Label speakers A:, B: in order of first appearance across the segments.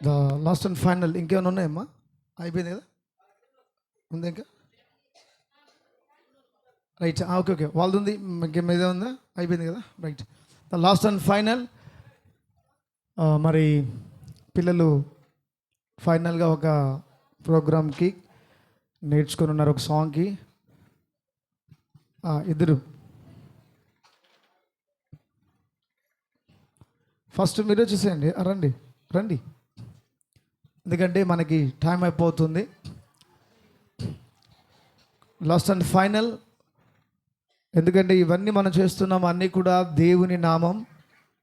A: The last and final ఇంకేమైనా ఉన్నాయమ్మా? అయిపోయింది కదా, ఉంది ఇంకా? రైట్, ఓకే ఓకే, వాళ్ళది ఉంది, ఇంకేమైనా ఉందా? అయిపోయింది కదా, right. The last and final. మరి పిల్లలు ఫైనల్గా ఒక ప్రోగ్రామ్కి నేర్చుకొని ఉన్నారు, ఒక సాంగ్కి. ఇద్దరు ఫస్ట్ మీరు వచ్చేసేయండి, రండి రండి, ఎందుకంటే మనకి టైం అయిపోతుంది. లాస్ట్ అండ్ ఫైనల్, ఎందుకంటే ఇవన్నీ మనం చేస్తున్నాం, అన్నీ కూడా దేవుని నామం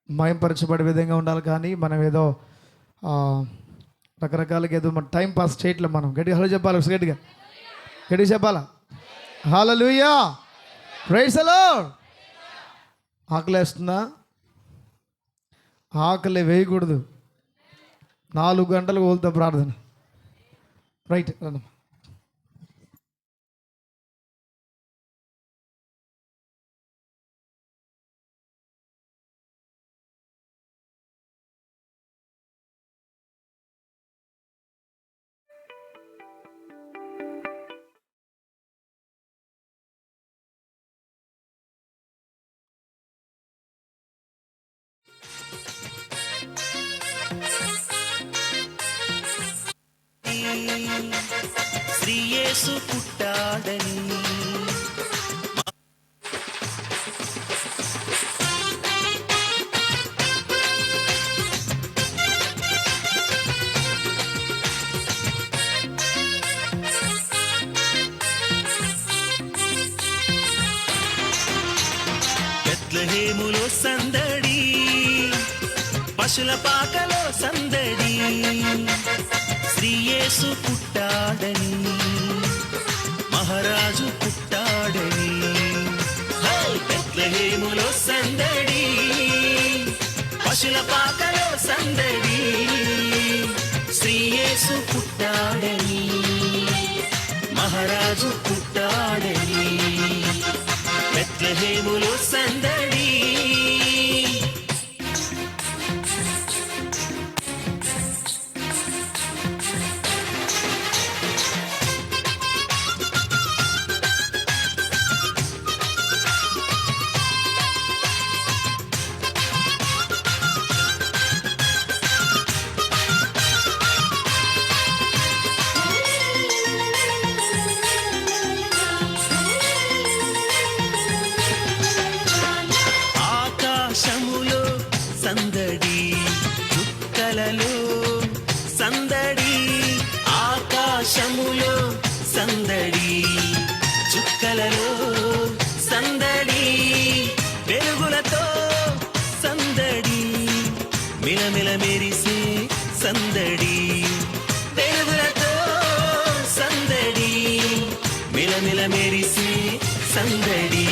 A: మయంపరచబడే విధంగా ఉండాలి. కానీ మనం ఏదో రకరకాలుగా ఏదో మన టైం పాస్ చేయట్లేదు. మనం గట్టిగా హలో చెప్పాలి, గట్టిగా గట్టిగా చెప్పాలా? హల్లెలూయా, ప్రైజ్ ది లార్డ్. ఆకలి వేస్తుందా? ఆకలి వేయకూడదు, 4 గంటలు కోలుతా ప్రార్థన. రైట్, రండి.
B: శ్రీ యేసు పుట్టాడని బెత్లెహేములో సందడి, పశుల పాకలో సందడి, శ్రీ యేసు పుట్టాడని, మహారాజు పుట్టాడని. బెత్లెహేములో సందడి, పశుల పాకలో సందడి, శ్రీ యేసు పుట్టాడని, మహారాజు పుట్టాడని. బెత్లెహేములో సందడి. ఆకాశములో సందడి, చుక్కలలో సందడి, ఆకాశములో సందడి, చుక్కలలో సందడి, వెలుగులతో సందడి, మిలమిల మెరిసే సందడి, వెలుగులతో సందడి, మిలమిల మెరిసే సందడి.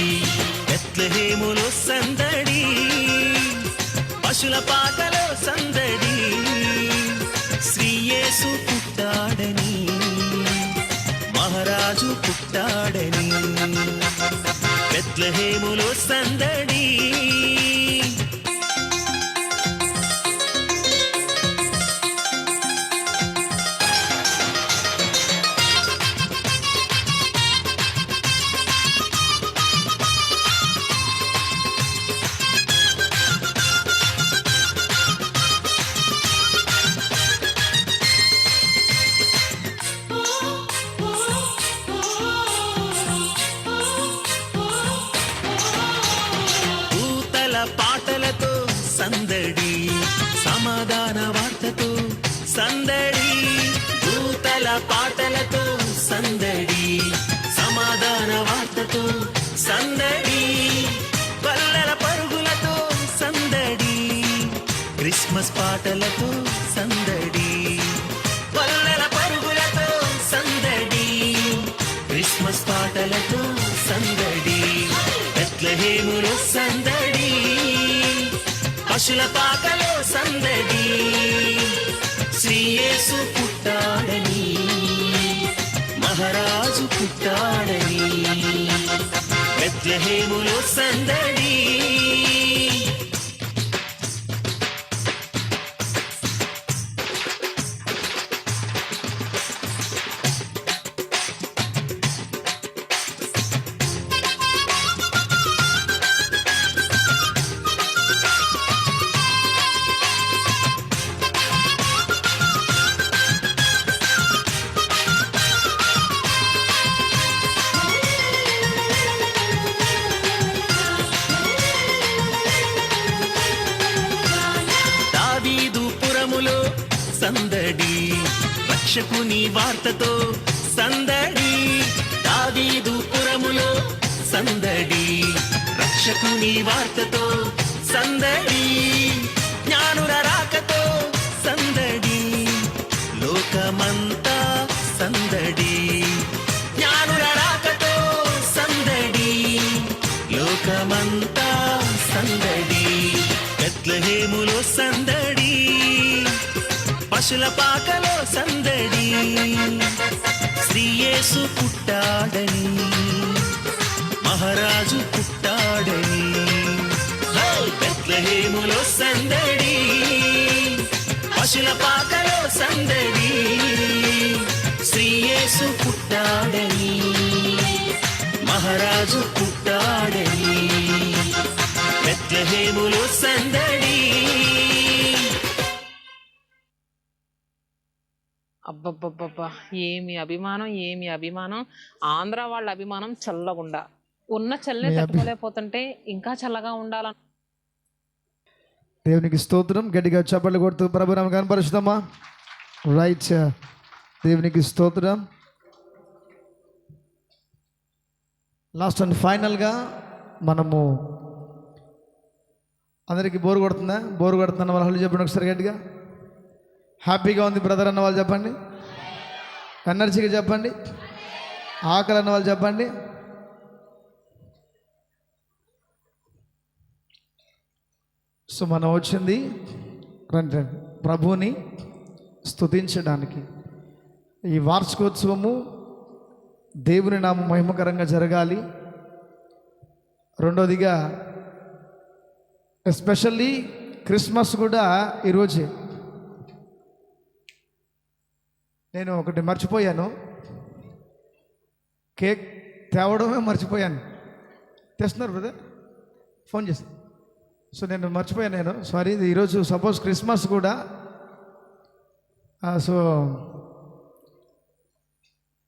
B: బెత్లెహేములో సందడి, పశుల పాకలో సందడి, శ్రీ యేసు పుట్టాడని, మహారాజు పుట్టాడని. బెత్లెహేములో సందడి. పాటలతో సందడి, సమాధాన వార్తతో సందడి, దూతల పాటలతో సందడి, సమాధాన వార్తతో సందడి, పల్లెల పరుగులతో సందడి, క్రిస్మస్ పాటలతో సందడి, పల్లెల పరుగులతో సందడి, క్రిస్మస్ పాటలతో సందడి. బెత్లెహేములో సందడి, పశుల పాకలో సందడి, శ్రీ యేసు పుట్టాడని, మహారాజు పుట్టాడని. బెత్లెహేములో సందడి. పురములో సందడి, రక్షకుని వార్తతో సందడి. దావీదు పురములో సందడి, రక్షకుని వార్తతో సందడి. జ్ఞానుల రాకతో సందడి, లోకమంతా సందడి. జ్ఞానుల రాకతో సందడి, లోకమంతా సందడి. బెత్లెహేములో సందడి, పశుల పాకలో సందడి. శ్రీ యేసు పుట్టాడని, మహారాజు పుట్టాడని. బెత్లెహేములో సందడి, పశుల పాకలో సందడి. శ్రీ యేసు పుట్టాడని, మహారాజు పుట్టాడని. బెత్లెహేములో సందడి.
C: అబ్బబ్బబ్బబ్బా, ఏమి అభిమానం, ఏమి అభిమానం. ఆంధ్ర వాళ్ళ అభిమానం చల్లగుండా, ఉన్న చల్లే తట్టుకోలేకపోతుంటే ఇంకా చల్లగా ఉండాలని.
A: దేవునికి స్తోత్రం. గట్టిగా చప్పట్లు కొడుతూ ప్రభునామ కనపరుస్తామా? రైట్, దేవునికి స్తోత్రం. లాస్ట్ అండ్ ఫైనల్గా మనము అందరికీ బోరు కొడుతుందా? బోరు కొడుతున్న వాళ్ళు చెప్పండి ఒకసారి గట్టిగా. హ్యాపీగా ఉంది బ్రదర్ అన్న వాళ్ళు చెప్పండి. ఎనర్జీగా చెప్పండి. ఆకలి అన్న వాళ్ళు చెప్పండి. సో మనం వచ్చింది రండి ప్రభువుని స్తుతించడానికి. ఈ వార్షికోత్సవము దేవుని నామ మహిమకరంగా జరగాలి. రెండోదిగా ఎస్పెషల్లీ క్రిస్మస్ కూడా ఈరోజే. నేను ఒకటి మర్చిపోయాను, కేక్ తేవడమే మర్చిపోయాను. తెస్తున్నారు బ్రదర్, ఫోన్ చేసి. సో నేను మర్చిపోయాను, నేను సారీ. ఈరోజు సపోజ్ క్రిస్మస్ కూడా. సో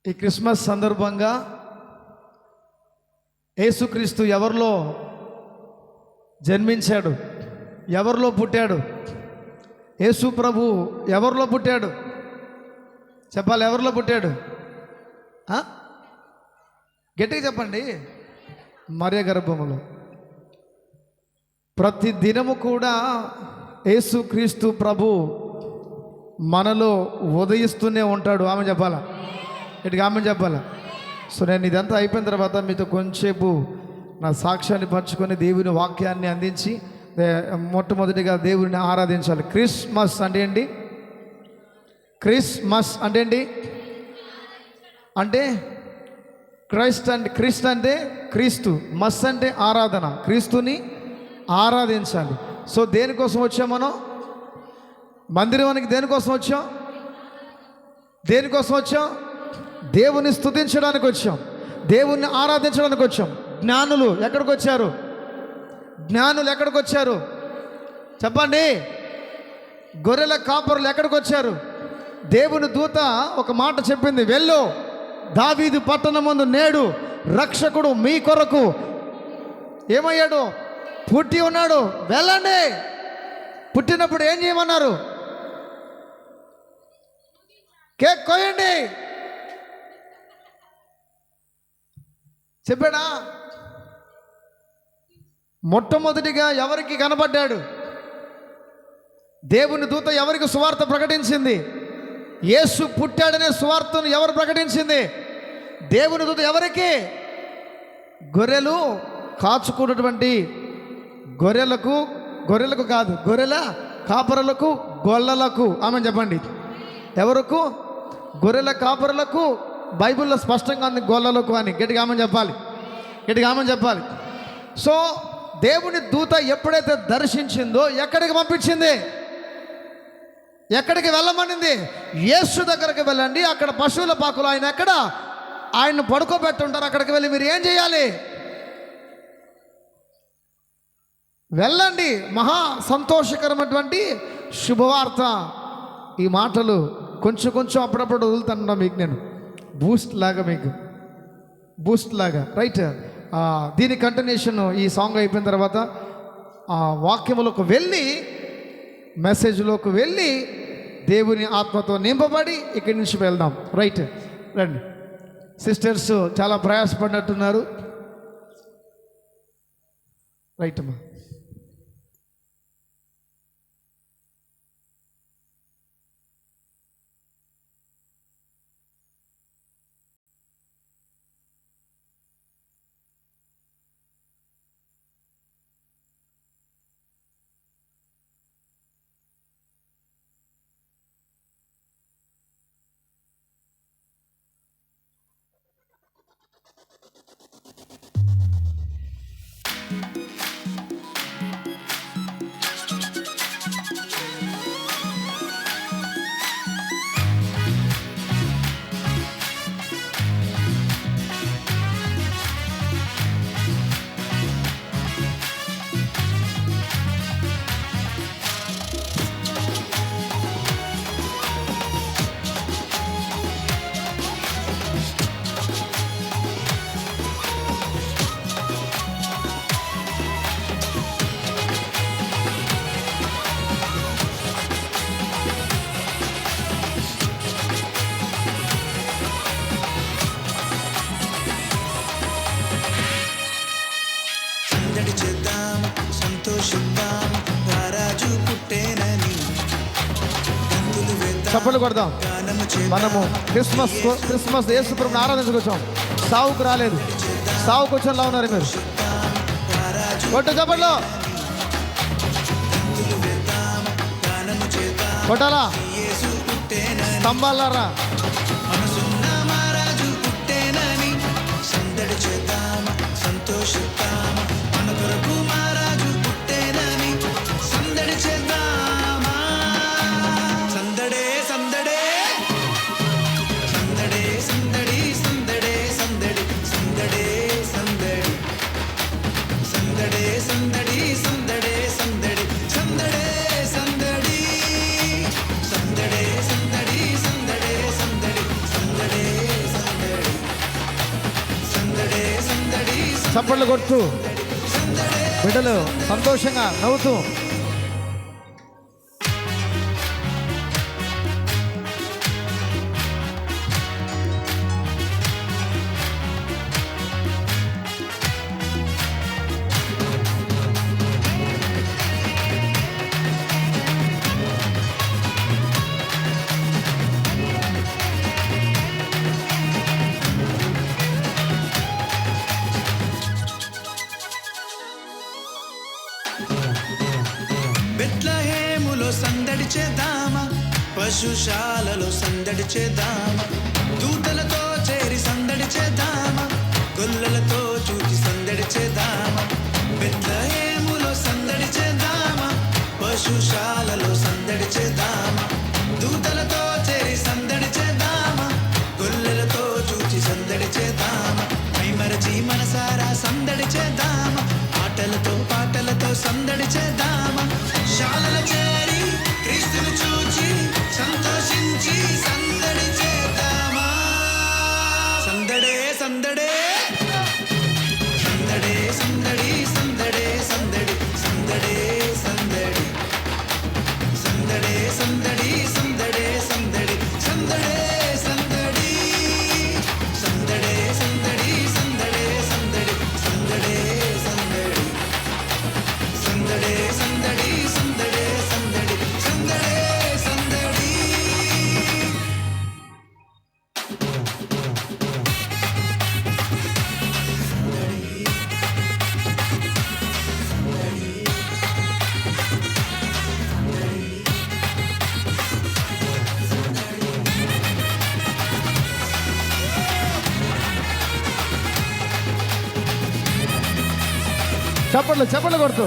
A: ఈ క్రిస్మస్ సందర్భంగా యేసుక్రీస్తు ఎవరిలో జన్మించాడు, ఎవరిలో పుట్టాడు? యేసు ప్రభు ఎవరిలో పుట్టాడు? చెప్పాలి, ఎవరిలో పుట్టాడు? గట్టిగా చెప్పండి. మరియ గర్భములో. ప్రతి దినము కూడా యేసుక్రీస్తు ప్రభు మనలో ఉదయిస్తూనే ఉంటాడు. ఆమె చెప్పాలా? ఇటుగా ఆమె చెప్పాలా? సో నేను ఇదంతా అయిపోయిన తర్వాత మీతో కొంచెంసేపు నా సాక్ష్యాన్ని పంచుకొని దేవుని వాక్యాన్ని అందించి మొట్టమొదటిగా దేవుడిని ఆరాధించాలి. క్రిస్మస్ అంటే ఏంటి? క్రిస్మస్ అంటే ఏంటి? అంటే క్రిస్ట్ అంటే క్రీస్తు, మస్ అంటే ఆరాధన, క్రీస్తుని ఆరాధించాలి. సో దేనికోసం వచ్చాం మనం? మందిరానికి దేనికోసం వచ్చాం? దేనికోసం వచ్చాం? దేవుని స్తుతించడానికి వచ్చాం, దేవుణ్ణి ఆరాధించడానికి వచ్చాం. జ్ఞానులు ఎక్కడికి వచ్చారు? జ్ఞానులు ఎక్కడికి వచ్చారు చెప్పండి? గొర్రెల కాపరులు ఎక్కడికి వచ్చారు? దేవుని దూత ఒక మాట చెప్పింది, వెళ్ళు, దావీదు పట్టణమందు నేడు రక్షకుడు మీ కొరకు ఏమయ్యాడు? పుట్టి ఉన్నాడు, వెళ్ళండి. పుట్టినప్పుడు ఏం చేయమన్నారు? కేక్ కోయండి చెప్పాడా? మొట్టమొదటిగా ఎవరికి కనబడ్డాడు? దేవుని దూత ఎవరికి సువార్త ప్రకటించింది? యేసు పుట్టాడనే సువార్తను ఎవరు ప్రకటించింది? దేవుని దూత ఎవరికి? గొర్రెలు కాచుకున్నటువంటి గొర్రెలకు కాదు, గొర్రెల కాపరులకు, గొల్లలకు. ఆమె చెప్పండి. ఎవరకు? గొర్రెల కాపరులకు. బైబిల్లో స్పష్టంగా ఉంది గొల్లలకు అని. గట్టిగా ఆమె చెప్పాలి, గట్టిగా ఆమె చెప్పాలి. సో దేవుని దూత ఎప్పుడైతే దర్శించిందో ఎక్కడికి పంపించింది? ఎక్కడికి వెళ్ళమనింది? యేసు దగ్గరికి వెళ్ళండి, అక్కడ పశువుల పాకులు ఆయన ఎక్కడ ఆయన పడుకోబెట్టుంటారు, అక్కడికి వెళ్ళి మీరు ఏం చేయాలి? వెళ్ళండి. మహా సంతోషకరమైనటువంటి శుభవార్త. ఈ మాటలు కొంచెం అప్పుడప్పుడు వదులుతున్నా మీకు, నేను బూస్ట్ లాగా రైట్. దీని కంటిన్యూషన్ ఈ సాంగ్ అయిపోయిన తర్వాత ఆ వాక్యములకు వెళ్ళి, మెసేజ్లోకి వెళ్ళి దేవుని ఆత్మతో నింపబడి ఇక్కడి నుంచి వెళ్దాం. రైట్, రండి. సిస్టర్స్ చాలా ప్రయాసపడినట్టున్నారు. రైట్ అమ్మా.
B: సందడి చేద్దాం, సంతోషిద్దాం, రారాజు పుట్టేనని గంతులు వేద్దాం,
A: చప్పట్లు కొడదాం.
B: గానము చేద్దాం.
A: మనము క్రిస్మస్ యేసుప్రభుని ఆరాధించుకొచ్చాం. సావుకు రాలేదు. సావుకు వచ్చేలా ఉన్నారు మీరు. కొట్టు చప్పట్లు.
B: గంతులు వేద్దాం, గానము చేద్దాం,
A: కొట్టాలా
B: యేసు పుట్టేనని,
A: స్తంభాలారా.
B: మనసున్న మహారాజు పుట్టేనని సందడి చేద్దాం, సంతోషిద్దాం, మన కొరకు మహారాజు పుట్టేనని సందడి చేద్దామా. సందడే సందడే సందడే సందడి సందడే సందడి సందడే సందడి సందడే సందడి సందడే సందడి సందడే సందడి సందడే సందడి సందడే సందడి సందడే సందడి సందడే సందడి
A: చప్పట్లు కొడుతూ బిడ్డలు సంతోషంగా నవ్వుతూ.
B: బెత్లెహేములో సందడి చేద్దామా, పశుశాలలో సందడి చేద్దామా, దూతలతో చేరి సందడి చేద్దామా, గొల్లలతో చూచి సందడి చేద్దామా. బెత్లెహేములో సందడి చేద్దామా, పశుశాలలో సందడి చేద్దామా, దూతలతో చేరి సందడి చేద్దామా, గొల్లలతో చూచి సందడి చేద్దామా. మైమరచి మనసారా సందడి చేద్దామా, ఆటలతో పాటలతో సందడి చేద్దామా, శాలల చేరి క్రీస్తును చూచి సంతోషించి సందడి చేద్దామా. సందడే సందడే సందడే సందడి సందడే సందడి సందడే సందడి సందడే సందడి సందడే సందడి సందడే సందడి సందడే సందడి సందడే సందడి సందడే సందడి సందడే సందడి సందడే సందడి సందడే సందడి.
A: చప్పట్లు కొడుతూ.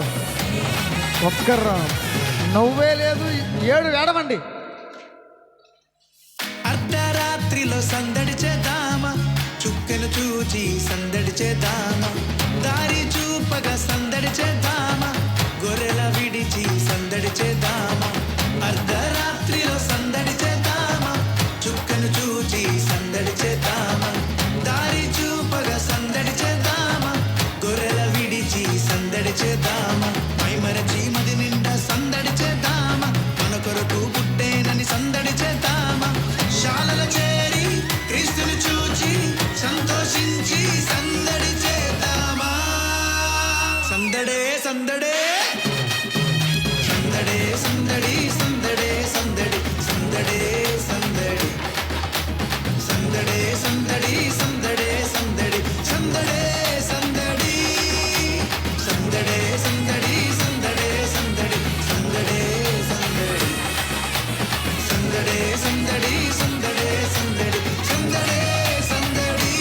A: ఒక్కర్రా నవ్వే లేదు. 7 ఏడవండి.
B: అర్ధరాత్రిలో సందడి చేద్దామా, చుక్కలు చూచి సందడి చేద్దామా, దారి చూపగా సందడి చేద్దామా, గొర్రెల విడిచి సందడి చేద్దామా. అర్ధరాత్రిలో సందడి చేద్దామా, చుక్కలు చూచి సందడి చేద్దామా, దారి చూపగా సందడి చేద్దామా, గొర్రెల విడిచి సందడి చేద్దామా. మైమరచి మది నిండా సందడి చేద్దామా, మన కొరకు పుట్టేనని సందడి సందడే సందడి సందడే సందడి సందడే సందడి సందడే సందడి సందడే సందడి సందడే సందడి సందడే సందడి సందడే సందడి సందడే సందడి సందడే సందడి.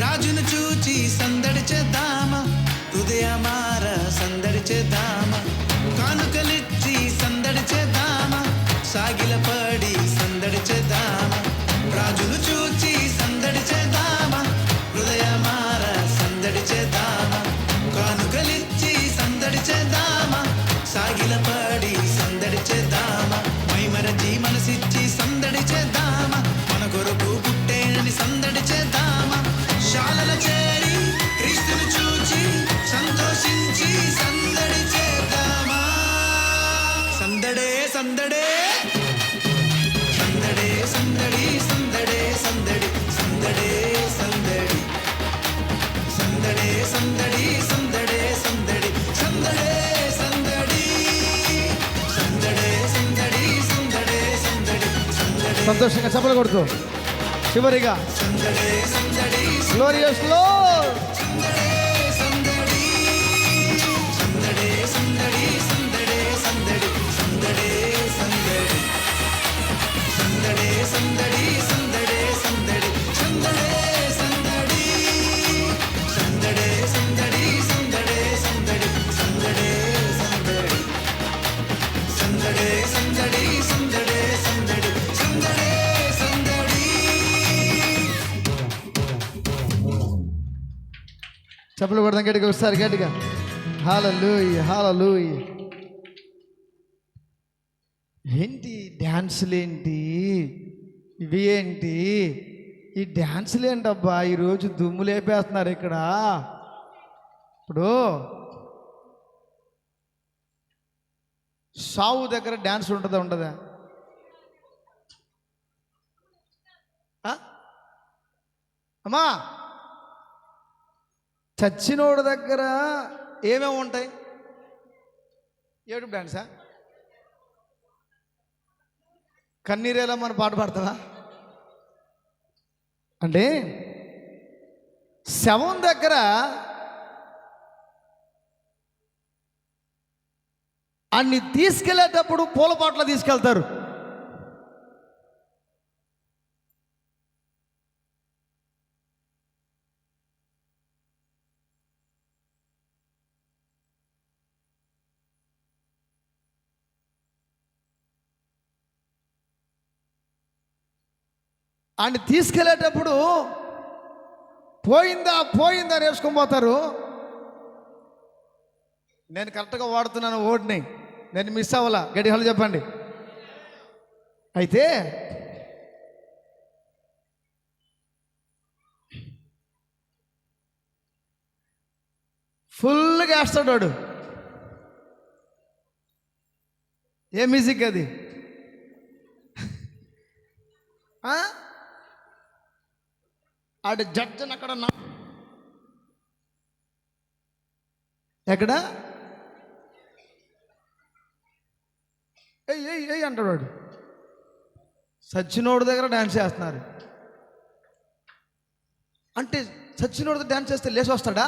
B: రాజును చూచి సందడి చేద్దామా, హృదయమార సందడి చేద్దామా, కానుకలిచ్చి సందడి చేద్దామా, సాగిలపడి సందడి చేద్దామా. రాజును చూచి సందడి చేద్దామా, హృదయమార సందడి చేద్దామా, కానుకలిచ్చి సందడి చేద్దామా, సాగిలపడి సందడి చేద్దామా. మైమరచి మనసిచ్చి సందడి చేద్దామా, మన కొరకు పుట్టేనని సందడి చేద్దామా. శాలల చేరి క్రీస్తును చూచి సంతోషించి సందడి చేద్దామా. సందడే సందడే సందడే సందడి సందడే సందడి సందడే సందడి సందడే సందడి సందడే సందడి సందడే సందడి సందడే సందడి సందడే సందడి సందడే
A: సంతోషంగా చప్పలు కొడుతూ చివరిగా
B: సందడే సందడి
A: గ్లోరియస్ లార్డ్.
B: సందడే సందడి సందడే సందడి సందడే సందడి సందడే సందడి సందడే సందడి సందడే సందడి సందడే సందడి సందడే సందడి సందడే సందడి సందడే సందడి సందడే సందడి సందడే సందడి సందడే సందడి.
A: చప్పలు కొడదాం గట్టిగా ఒకసారి గట్టిగా. హల్లెలూయా హల్లెలూయా. ఏంటి డ్యాన్సులు ఏంటి, ఇవి ఏంటి, ఈ డ్యాన్సులు ఏంటబ్బా ఈరోజు దుమ్ము లేపేస్తున్నారు ఇక్కడ. ఇప్పుడు సావు దగ్గర డ్యాన్స్ ఉంటుందా ఉండదా? ఆ? అమ్మా చచ్చినోడు దగ్గర ఏమేమి ఉంటాయి? ఏడుపు డాన్సా? కన్నీరేలా మన పాట పాడతావా? అంటే శవం దగ్గర అన్ని తీసుకెళ్ళేటప్పుడు పూల పాటలు తీసుకెళ్తారు. అన్ని తీసుకెళ్ళేటప్పుడు పోయిందా పోయిందా వేసుకొని పోతారు. నేను కరెక్ట్గా వాడుతున్నాను ఓడిని, నేను మిస్ అవ్వాలా. గట్టి హలో చెప్పండి. అయితే ఫుల్గా వేస్తాడు వాడు. ఏ మ్యూజిక్ అది? ఆడు జడ్జన్ అక్కడ ఎక్కడ ఏయ్ అంటాడు వాడు. సచ్చినోడు దగ్గర డ్యాన్స్ చేస్తున్నారు అంటే సచ్చినోడు డ్యాన్స్ చేస్తే లేచి వస్తాడా?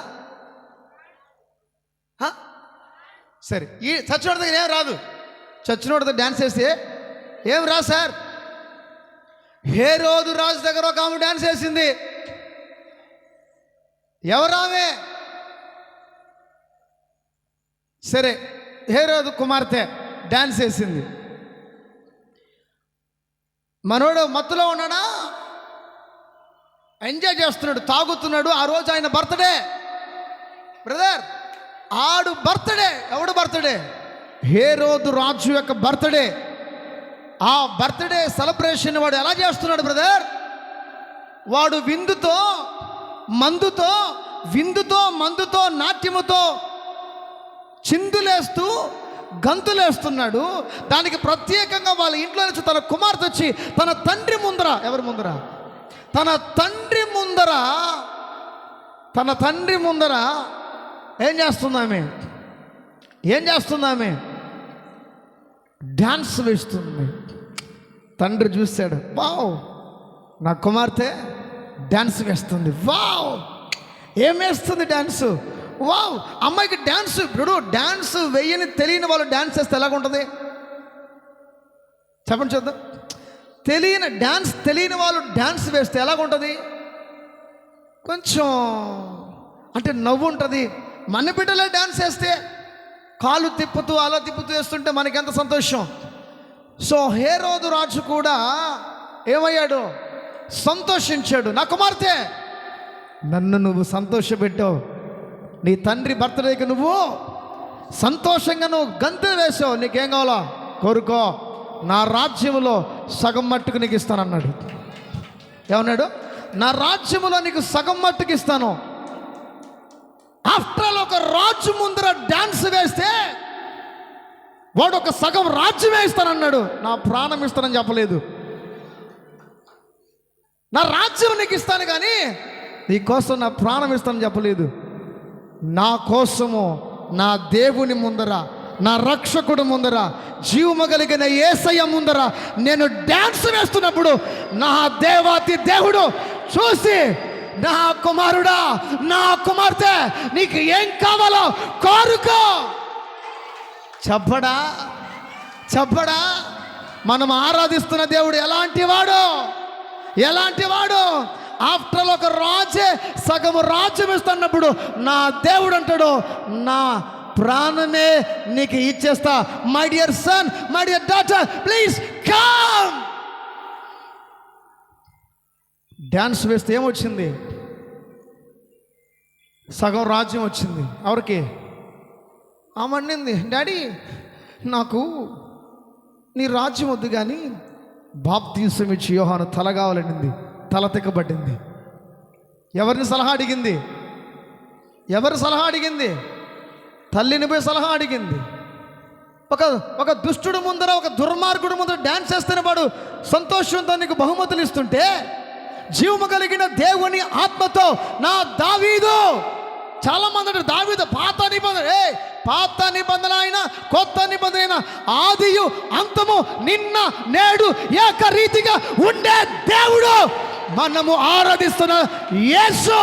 A: సరే, ఈ సచ్చినోడి దగ్గర ఏం రాదు. చచ్చినోడి దగ్గర డ్యాన్స్ చేస్తే ఏం రా సార్? హేరోదు రాజు దగ్గర ఒక ఆమె డ్యాన్స్ చేసింది. ఎవరామె? సరే, హేరోదు కుమార్తె డ్యాన్స్ చేసింది. మనోడు మత్తులో ఉన్నాడా? ఎంజాయ్ చేస్తున్నాడు, తాగుతున్నాడు. ఆ రోజు ఆయన బర్త్డే. బ్రదర్, ఆడు బర్త్డే. ఎవడు బర్త్డే? హేరోదు రాజు యొక్క బర్త్డే. ఆ బర్త్డే సెలబ్రేషన్ వాడు ఎలా చేస్తున్నాడు బ్రదర్? వాడు విందుతో మందుతో నాట్యముతో చిందులేస్తూ గంతులేస్తున్నాడు. దానికి ప్రత్యేకంగా వాళ్ళ ఇంట్లో నుంచి తన కుమార్తె వచ్చి తన తండ్రి ముందర, ఎవరి ముందర? తన తండ్రి ముందర ఏం చేస్తుందామె? డ్యాన్స్ వేస్తుంది. తండ్రి చూశాడు, వావ్ నా కుమార్తె డ్యాన్స్ వేస్తుంది. వావ్ ఏం వేస్తుంది డ్యాన్సు? వావ్ అమ్మాయికి డ్యాన్స్. ఇప్పుడు డ్యాన్స్ వేయని తెలియని వాళ్ళు డ్యాన్స్ వేస్తే ఎలాగుంటుంది చెప్పండి చూద్దాం. తెలియని వాళ్ళు డ్యాన్స్ వేస్తే ఎలాగుంటుంది? కొంచెం అంటే నవ్వు ఉంటుంది. మన బిడ్డలే డ్యాన్స్ వేస్తే కాలు తిప్పుతూ అలా తిప్పుతూ వేస్తుంటే మనకెంత సంతోషం. సో హేరోదు రాజు కూడా ఏమయ్యాడు? సంతోషించాడు. నా కుమార్తె, నన్ను నువ్వు సంతోషపెట్టావు. నీ తండ్రి బర్త్డేకి నువ్వు సంతోషంగా గంతులు వేసావు. నీకేం కావాలో కోరుకో, నా రాజ్యంలో సగం మట్టుకు నీకు ఇస్తానన్నాడు. ఏమన్నాడు? నా రాజ్యంలో నీకు సగం మట్టుకు ఇస్తాను. ఆఫ్టర్ ఆల్ ఒక రాజు ముందర డాన్స్ వేస్తే వాడు ఒక సగం రాజ్యం వేస్తానన్నాడు. నా ప్రాణం ఇస్తానని చెప్పలేదు. నా రాజ్యం నీకు ఇస్తాను కానీ నీ కోసం నా ప్రాణం ఇస్తానని చెప్పలేదు. నా కోసము నా దేవుని ముందర, నా రక్షకుడు ముందర, జీవము కలిగిన యేసయ్య ముందర నేను డ్యాన్స్ వేస్తున్నప్పుడు నా దేవాతి దేవుడు చూసి, నా కుమారుడా, నా కుమార్తె, నీకు ఏం కావాలో కోరుకో. చెప్పడా మనం ఆరాధిస్తున్న దేవుడు ఎలాంటి వాడు? ఆఫ్టర్ ఆల్ ఒక రాజే సగము రాజ్యం ఇస్తున్నప్పుడు నా దేవుడు అంటాడు, నా ప్రాణమే నీకు ఇచ్చేస్తా. My dear son, my dear daughter, please come. Dance వేస్తే ఏమొచ్చింది? సగం రాజ్యం వచ్చింది. ఎవరికి? ఆమన్నింది, డాడీ నాకు నీ రాజ్యం వద్దు కానీ బాప్తీసం ఇచ్చి యోహాను తల కావాలనింది. తల తిక్కబడింది. ఎవరిని సలహా అడిగింది? తల్లిని పోయి సలహా అడిగింది. ఒక దుష్టుడు ముందర, ఒక దుర్మార్గుడు ముందర డ్యాన్స్ చేస్తేనే వాడు సంతోషంతో నీకు బహుమతులు ఇస్తుంటే, జీవము కలిగిన దేవుని ఆత్మతో నా దావీదు, చాలా మంది అంటారు దావీదు పాత నిబంధన అయినా కొత్త నిబంధన అయినా ఆదియు అంతము నిన్న నేడు ఏకరీతిగా ఉండే దేవుడు మనము ఆరాధిస్తున్న యేసు.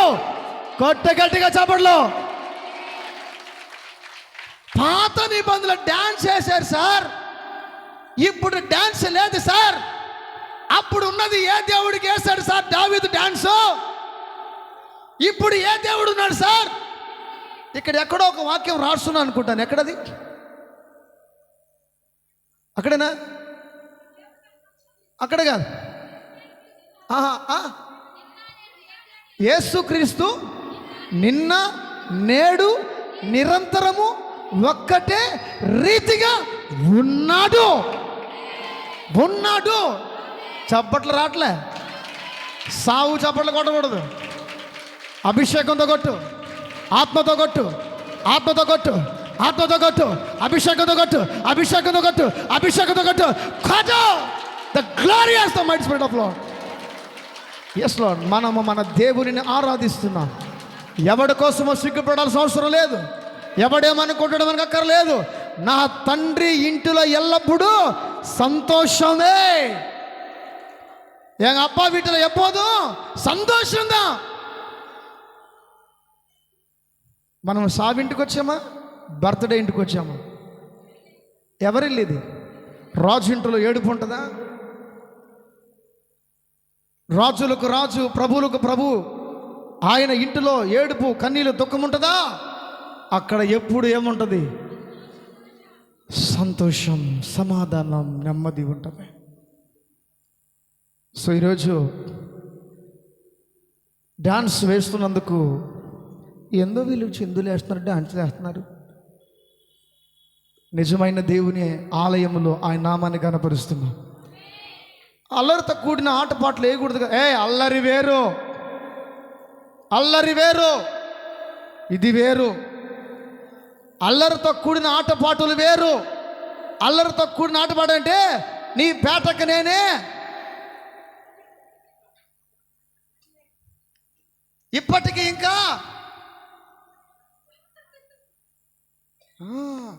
A: గట్టిగా చప్పట్లు. పాత నిబంధనలు డ్యాన్స్ చేశారు సార్, ఇప్పుడు డ్యాన్స్ లేదు సార్. అప్పుడు ఉన్నది ఏ దేవుడికి వేశాడు సార్ దావీదు డ్యాన్సు? ఇప్పుడు ఏ దేవుడు ఉన్నాడు సార్? ఇక్కడ ఎక్కడో ఒక వాక్యం రాస్తున్నా అనుకుంటాను. ఎక్కడది? అక్కడేనా? అక్కడ కాదు. యేసుక్రీస్తు నిన్న నేడు నిరంతరము ఒక్కటే రీతిగా ఉన్నాడు. చప్పట్లు రావట్లే. సావు చప్పట్లు కొట్టకూడదు. అభిషేకంతో కొట్టు, ఆత్మతో కొట్టు, అభిషేకంతో కొట్టు. The glorious the might spirit of Lord. Yes Lord, మనము మన దేవునిని ఆరాధిస్తున్నాం. ఎవడి కోసమో సిగ్గుపడాల్సిన అవసరం లేదు. ఎవడేమనుకుంటాడో మనకు అక్కర్లేదు. నా తండ్రి ఇంటిలో ఎల్లప్పుడూ సంతోషమే. எங்க அப்பா வீட்டில் எப்போதும் సంతోషంగా. మనం సావింటికి వచ్చామా, బర్త్డే ఇంటికి వచ్చామా? ఎవరిల్లు ఇది? రాజు ఇంటిలో ఏడుపు ఉంటుందా? రాజులకు రాజు, ప్రభువులకు ప్రభు ఆయన ఇంటిలో ఏడుపు, కన్నీళ్ళు, దుఃఖం ఉంటుందా? అక్కడ ఎప్పుడు ఏముంటుంది? సంతోషం, సమాధానం, నెమ్మది ఉంటుంది. సో ఈరోజు డాన్స్ వేస్తున్నందుకు ఎందో వీళ్ళు చిందులు వేస్తున్నారు, డాన్స్ వేస్తున్నారు. నిజమైన దేవుని ఆలయంలో ఆయన నామాన్ని కనపరుస్తున్నాం. అల్లరితో కూడిన ఆటపాటలు వేయకూడదు కదా. అల్లరి వేరు, అల్లరి వేరు, ఇది వేరు. అల్లరితో కూడిన ఆటపాటలు వేరు. అల్లరితో కూడిన ఆటపాట అంటే నీ పేటకు నేనే, ఇప్పటికీ ఇంకా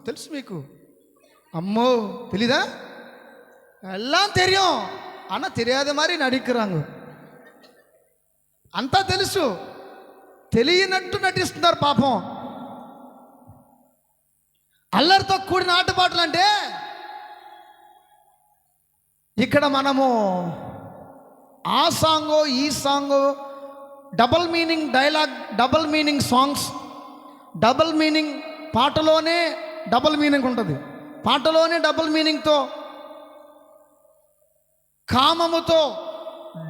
A: తెలుసు మీకు. అమ్మో తెలీదా? ఎல்லாம் தெரியும் ஆனால் தெரியாத மாதிரி నడిక్கிறாంగు. అంతా తెలుసు, తెలియనట్టు నటిస్తున్నారు పాపం. అల్లరితో కూడిన ఆటపాటలు అంటే ఇక్కడ మనము ఆ సాంగో ఈ సాంగో, double meaning dialogue, double meaning songs, double meaning, పాటలోనే డబల్ మీనింగ్ ఉంటుంది, పాటలోనే డబల్ మీనింగ్తో, కామముతో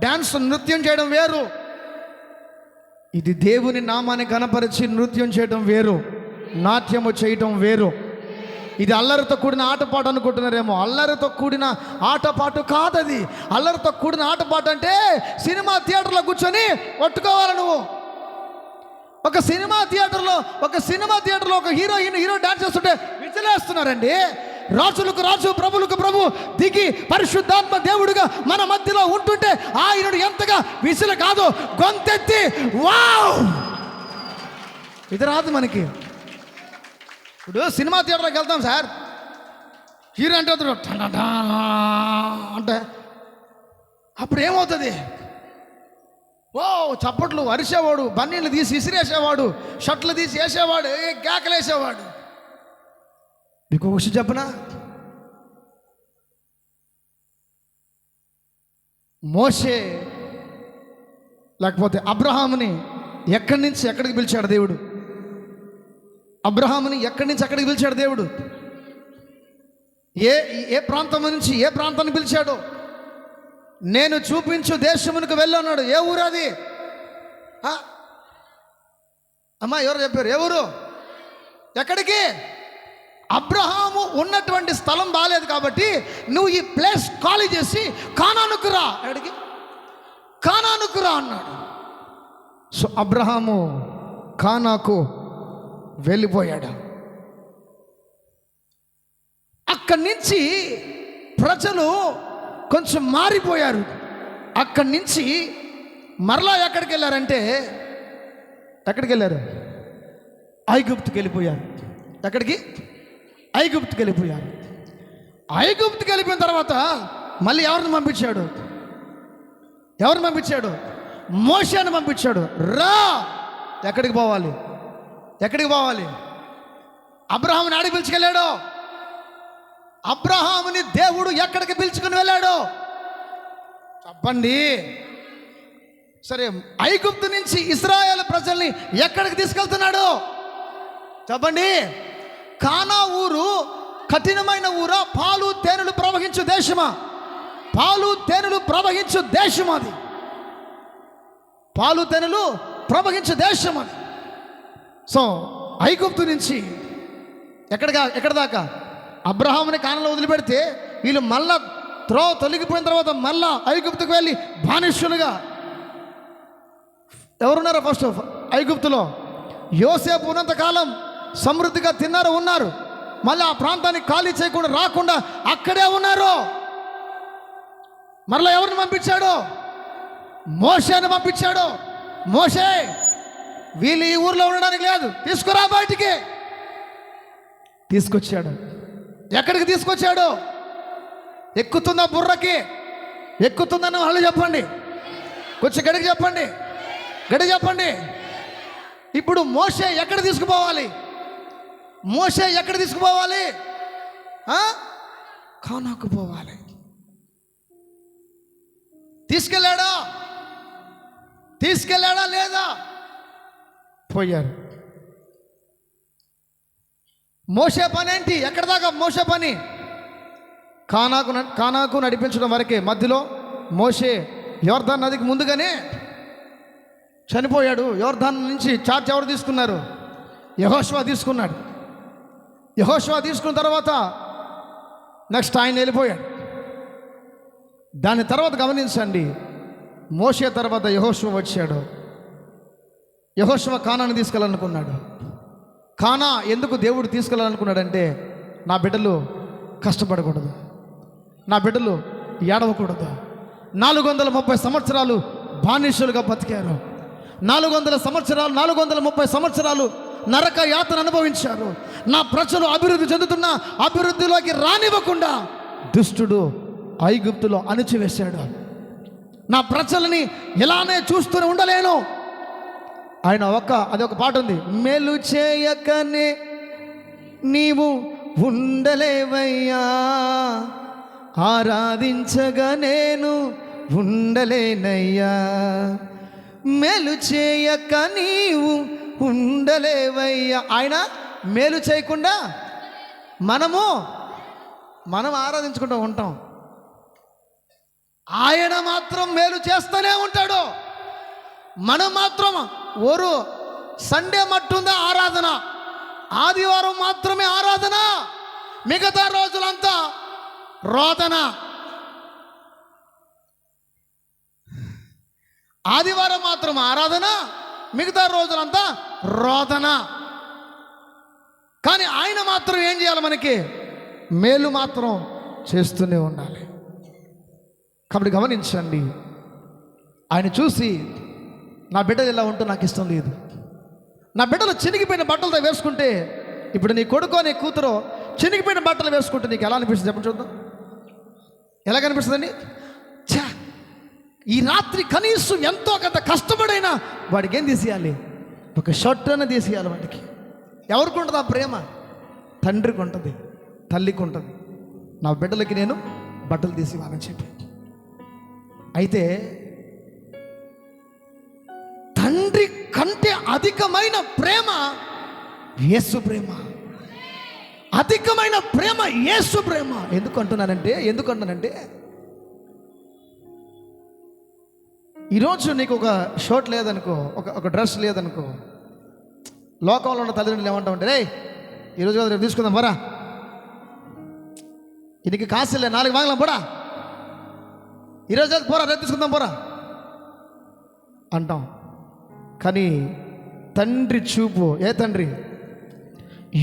A: డాన్స్ నృత్యం చేయడం వేరు. ఇది దేవుని నామాన్ని గణపరిచి నృత్యం చేయడం వేరు, నాట్యము చేయటం వేరు. ఇది అల్లరితో కూడిన ఆటపాట అనుకుంటున్నారేమో. అల్లరితో కూడిన ఆటపాటు కాదది. అల్లరితో కూడిన ఆటపాట అంటే సినిమా థియేటర్లో కూర్చొని పట్టుకోవాలి నువ్వు. ఒక సినిమా థియేటర్లో ఒక హీరో డాన్స్ చేస్తుంటే విసిలేస్తున్నారండి. రాజులకు రాజు, ప్రభులకు ప్రభు దిగి పరిశుద్ధాత్మ దేవుడుగా మన మధ్యలో ఉంటుంటే ఆయనను ఎంతగా విసిల కాదు గొంతెత్తి వావ్ ఇది రాదు మనకి. ఇప్పుడు సినిమా థియేటర్కి వెళ్తాం సార్, హీరో అంటే అంటే అప్పుడు ఏమవుతుంది? ఓ చప్పట్లు అరిసేవాడు, బన్నీళ్ళు తీసి విసిరేసేవాడు, షర్ట్లు తీసి వేసేవాడు, కేకలేసేవాడు. మీకు ఒక విషయం చెప్పనా? మోషే లేకపోతే అబ్రహాముని ఎక్కడి నుంచి ఎక్కడికి పిలిచాడు దేవుడు? అబ్రహాముని ఎక్కడి నుంచి ఎక్కడికి పిలిచాడు దేవుడు? ఏ ప్రాంతం నుంచి ఏ ప్రాంతాన్ని పిలిచాడు? నేను చూపించు దేశమునకు వెళ్ళన్నాడు. ఏ ఊరు అది? అమ్మా ఎవరు చెప్పారు? ఏ ఊరు? ఎక్కడికి? అబ్రహాము ఉన్నటువంటి స్థలం బాగాలేదు కాబట్టి నువ్వు ఈ ప్లేస్ ఖాళీ చేసి కానానుకు రా. ఎక్కడికి? కానానుకు రా అన్నాడు. సో అబ్రహాము కానాకు వెళ్ళిపోయాడు. అక్కడి నుంచి ప్రజలు కొంచెం మారిపోయారు. అక్కడి నుంచి మరలా ఎక్కడికి వెళ్ళారంటే, ఎక్కడికి వెళ్ళారు? ఐగుప్తుకి వెళ్ళిపోయారు. ఎక్కడికి? ఐగుప్తుకి వెళ్ళిపోయారు. ఐగుప్తుకి వెళ్ళిపోయిన తర్వాత మళ్ళీ ఎవరిని పంపించాడు? ఎవరిని పంపించాడు? మోషేని పంపించాడు. రా. ఎక్కడికి పోవాలి? ఎక్కడికి పోవాలి? అబ్రహాముని ఆడికి పిలుచుకెళ్ళాడు. అబ్రహాముని దేవుడు ఎక్కడికి పిలుచుకుని వెళ్ళాడు చెప్పండి. సరే, ఐగుప్తు నుంచి ఇశ్రాయేలు ప్రజల్ని ఎక్కడికి తీసుకెళ్తున్నాడు చెప్పండి. కానా ఊరు కఠినమైన ఊరా? పాలు తేనెలు ప్రవహించు దేశమా? పాలు తేనెలు ప్రవహించు దేశం అది. పాలు తేనెలు ప్రవహించు దేశం అది. సో ఐగుప్తు నుంచి ఎక్కడ దాకా? అబ్రహాముని కానాలో వదిలిపెడితే వీళ్ళు మళ్ళా తొలగిపోయిన తర్వాత మళ్ళా ఐగుప్తుకు వెళ్ళి బానిసులుగా ఎవరున్నారు? ఫస్ట్ ఐగుప్తులో యోసేపు ఉన్నంతకాలం సమృద్ధిగా తిన్నారు, ఉన్నారు. మళ్ళీ ఆ ప్రాంతాన్ని ఖాళీ చేయకుండా రాకుండా అక్కడే ఉన్నారు. మరలా ఎవరిని పంపించాడు? మోషేని పంపించాడు. మోషే, వీళ్ళు ఈ ఊర్లో ఉండడానికి లేదు, తీసుకురా బయటికి. తీసుకొచ్చాడు. ఎక్కడికి తీసుకొచ్చాడు? ఎక్కుతుందా బుర్రకి? ఎక్కుతుందని వాళ్ళు చెప్పండి. కొంచెం గడికి చెప్పండి, గడికి చెప్పండి. ఇప్పుడు మోషే ఎక్కడ తీసుకుపోవాలి? మోషే ఎక్కడ తీసుకుపోవాలి? కానాకు పోవాలి. తీసుకెళ్ళాడా లేదా? పోయారు. మోషే పని ఏంటి? ఎక్కడ దాకా మోషే పని? కానాకు నడిపించడం వరకే. మధ్యలో మోషే యోర్దాన్ నదికి ముందుగానే చనిపోయాడు. యోర్దాన్ నుంచి చార్జ్ ఎవరు తీసుకున్నారు? యెహోషువ తీసుకున్నాడు. యెహోషువ తీసుకున్న తర్వాత నెక్స్ట్ ఆయన వెళ్ళిపోయాడు. దాని తర్వాత గమనించండి, మోషే తర్వాత యెహోషువ వచ్చాడు. యెహోషువ కానాను తీసుకెళ్ళాలనుకున్నాడు. కానా ఎందుకు దేవుడు తీసుకెళ్ళాలనుకున్నాడంటే, నా బిడ్డలు కష్టపడకూడదు, నా బిడ్డలు ఏడవకూడదు. 430 సంవత్సరాలు బానిసలుగా బతికారు. 430 సంవత్సరాలు నరక యాతన అనుభవించారు. నా ప్రజలు అభివృద్ధి చెందుతున్న అభివృద్ధిలోకి రానివ్వకుండా దుష్టుడు ఐగుప్తులో అణిచివేశాడు. నా ప్రజలని ఇలానే చూస్తూనే ఉండలేను. ఆయన అదొక పాట ఉంది, మేలు చేయకనే నీవు ఉండలేవయ్యా, ఆరాధించగా నేను ఉండలేనయ్యా. మేలు చేయక నీవు ఉండలేవయ్యా. ఆయన మేలు చేయకుండా మనం ఆరాధించుకుంటూ ఉంటాం. ఆయన మాత్రం మేలు చేస్తూనే ఉంటాడు. మనం మాత్రం సండే మట్టుందా ఆరాధన, ఆదివారం మాత్రమే ఆరాధన, మిగతా రోజులంతా రోదన. ఆదివారం మాత్రం ఆరాధన, మిగతా రోజులంతా రోదన. కానీ ఆయన మాత్రం ఏం చేయాలి? మనకి మేలు మాత్రం చేస్తూనే ఉండాలి. కాబట్టి గమనించండి, ఆయన చూసి నా బిడ్డలు ఇలా ఉంటే నాకు ఇష్టం లేదు. నా బిడ్డలు చినిగిపోయిన బట్టలతో వేసుకుంటే, ఇప్పుడు నీ కొడుకో నీ కూతురో చినిగిపోయిన బట్టలు వేసుకుంటే నీకు ఎలా అనిపిస్తుంది చెప్పండి చూద్దాం. ఎలా కనిపిస్తుందండి? ఛా, ఈ రాత్రి కనీసం ఎంతో కొంత కష్టపడైనా వాడికి ఏం తీసేయాలి? ఒక షర్ట్ అన్న తీసేయాలి వాడికి. ఎవరికి ఉంటుంది ఆ ప్రేమ? తండ్రికి ఉంటుంది, తల్లికి ఉంటుంది. నా బిడ్డలకి నేను బట్టలు తీసేవాలని చెప్పి. అయితే తండ్రి కంటే అధికమైన ప్రేమ యేసు ప్రేమ. అధికమైన ప్రేమ యేసు ప్రేమ. ఎందుకు అంటున్నానంటే ఈరోజు నీకు ఒక షర్ట్ లేదనుకో, ఒక డ్రెస్ లేదనుకో, లోకంలో ఉన్న తల్లిదండ్రులు ఏమంటామంటే, రే ఈరోజు కదా రేపు తీసుకుందాం పోరా, ఇది కాసులే 4 వాంగలం పోరా, ఈరోజు పోరా రేపు తీసుకుందాం పోరా అంటాం. కానీ తండ్రి చూపు, ఏ తండ్రి?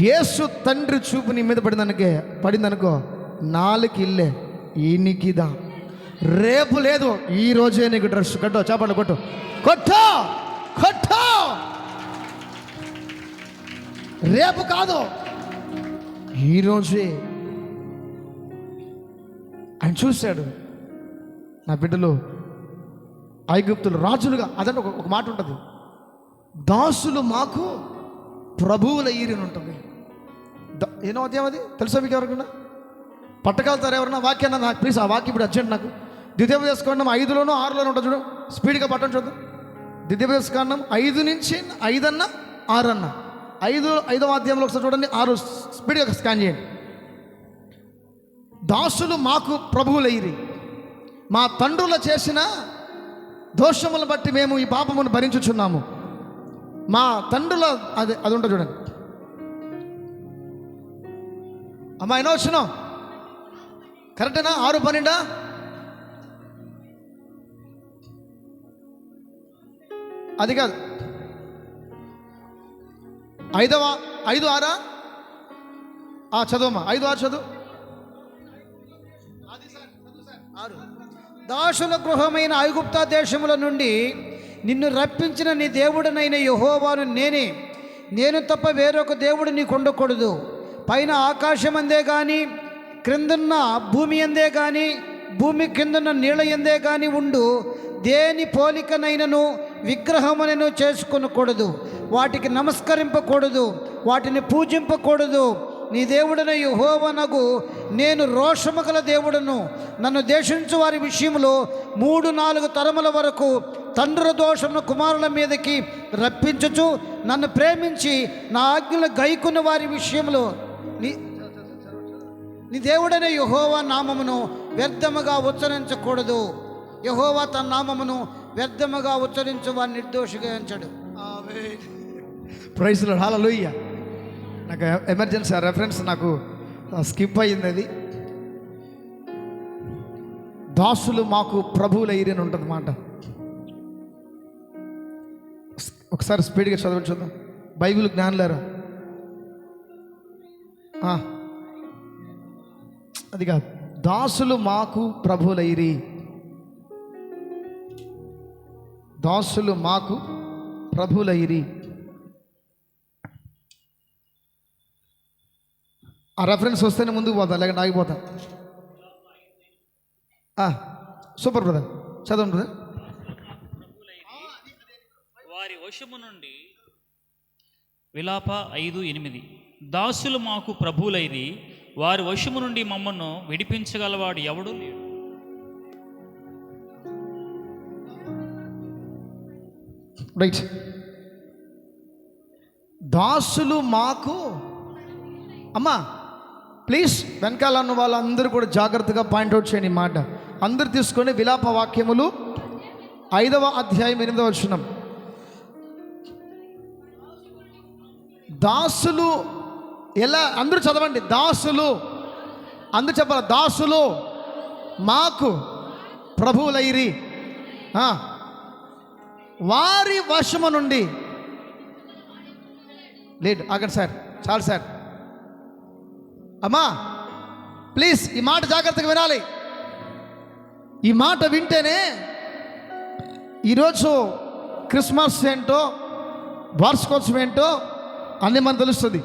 A: యేసు తండ్రి చూపు నీ మీద పడిందనుకో, 4 ఇల్లే ఈనికిదా, రేపు లేదు ఈ రోజే నీకు డ్రెస్ కట్టో, చేపలు కొట్టో, రేపు కాదు ఈరోజే. ఆయన చూశాడు, నా బిడ్డలు ఐగుప్తులు రాజులుగా, అదంటే ఒక మాట ఉంటుంది, దాసులు మాకు ప్రభువుల ఈరిని ఉంటుంది. ఏనో అధ్యాయం అది తెలుసా మీకు? ఎవరికన్నా పట్టగలుగుతారు ఎవరన్నా? వాక్యాన్ని నాకు ప్లీజ్, ఆ వాక్యం ఇప్పుడు అర్జెంట్ నాకు. ద్వితీయోపదేశకాండం 5లోనో 6లోనో ఉంటుంది చూడు, స్పీడ్గా పట్టండి చూద్దాం. ద్వితీయోపదేశకాండం 5 నుంచి 5 అన్న 6 అన్న 5వ అధ్యాయంలో ఒకసారి చూడండి, 6 స్పీడ్గా స్కాన్ చేయండి. దాసులు మాకు ప్రభువులైరి, మా తండ్రుల చేసిన దోషములను బట్టి మేము ఈ పాపమును భరించుచున్నాము. మా తండ్రుల అది ఉంటుంది చూడండి. అమ్మా ఎన్నో వచ్చినావు? కరెక్టేనా? 6:12 అది కాదు, 5:6 చదువమ్మా, 5:6 చదువు.
D: దాసుల గృహమైన ఐగుప్త దేశముల నుండి నిన్ను రప్పించిన నీ దేవుడనైన యెహోవాను నేను తప్ప వేరొక దేవుడు నీకు ఉండకూడదు. పైన ఆకాశం అందే కానీ, క్రిందున్న భూమి అందే కానీ, భూమి కిందున్న నీళ్ళ ఎందే కానీ ఉండు దేని పోలికనైనను విగ్రహమునను చేసుకొనకూడదు, వాటికి నమస్కరింపకూడదు, వాటిని పూజింపకూడదు. నీ దేవుడైన యెహోవానగు నేను రోషము గల దేవుడను. నన్ను దేశించు వారి విషయంలో 3-4 తరముల వరకు తండ్రుల దోషమును కుమారుల మీదకి రప్పించుచు, నన్ను ప్రేమించి నా ఆజ్ఞలు గైకున్న వారి విషయంలో నీ దేవుడైన యెహోవా నామమును వ్యర్థముగా ఉచ్చరించకూడదు. యెహోవా తన నామమును వ్యర్థముగా ఉచ్చరించు వారిని నిర్దోషిగా ఎంచడు.
A: ప్రైజ్ లార్డ్, హల్లెలూయా. నాకు ఎమర్జెన్సీ రెఫరెన్స్ నాకు స్కిప్ అయ్యింది. అది దాసులు మాకు ప్రభువులైరి అని ఉంటుంది మాట. ఒకసారి స్పీడ్గా చదవండి చూద్దాం. బైబిల్ జ్ఞానులారా, అది కాదు, దాసులు మాకు ప్రభువులైరి. దాసులు మాకు ప్రభువులైరి. ఆ రెఫరెన్స్ వస్తేనే ముందుకు పోతా, లేకపోతే ఆగిపోతా. సూపర్ బ్రదర్, చదవండి బ్రదర్.
E: వారి వశము నుండి విలాప 5:8. దాసులు మాకు ప్రభువులైరి, వారి వశము నుండి మమ్మను విడిపించగలవాడు ఎవడు లేడు.
A: రైట్. దాసులు మాకు, అమ్మా ప్లీజ్ వెనకాల ఉన్న వాళ్ళందరూ కూడా జాగ్రత్తగా పాయింట్అవుట్ చేయండి ఈ మాట. అందరు తీసుకొని విలాప వాక్యములు 5వ అధ్యాయం 8వ వచనం. దాసులు ఎలా, అందరూ చదవండి. దాసులు, అందరూ చెప్పాలి. దాసులు మాకు ప్రభువులైరి, వారి వశము నుండి. లేదు ఆగండి సార్, చాలు సార్. అమ్మా ప్లీజ్ ఈ మాట జాగ్రత్తగా వినాలి. ఈ మాట వింటేనే ఈరోజు క్రిస్మస్ ఏంటో, వార్షికోత్సవం ఏంటో అన్నీ మనకు తెలుస్తుంది.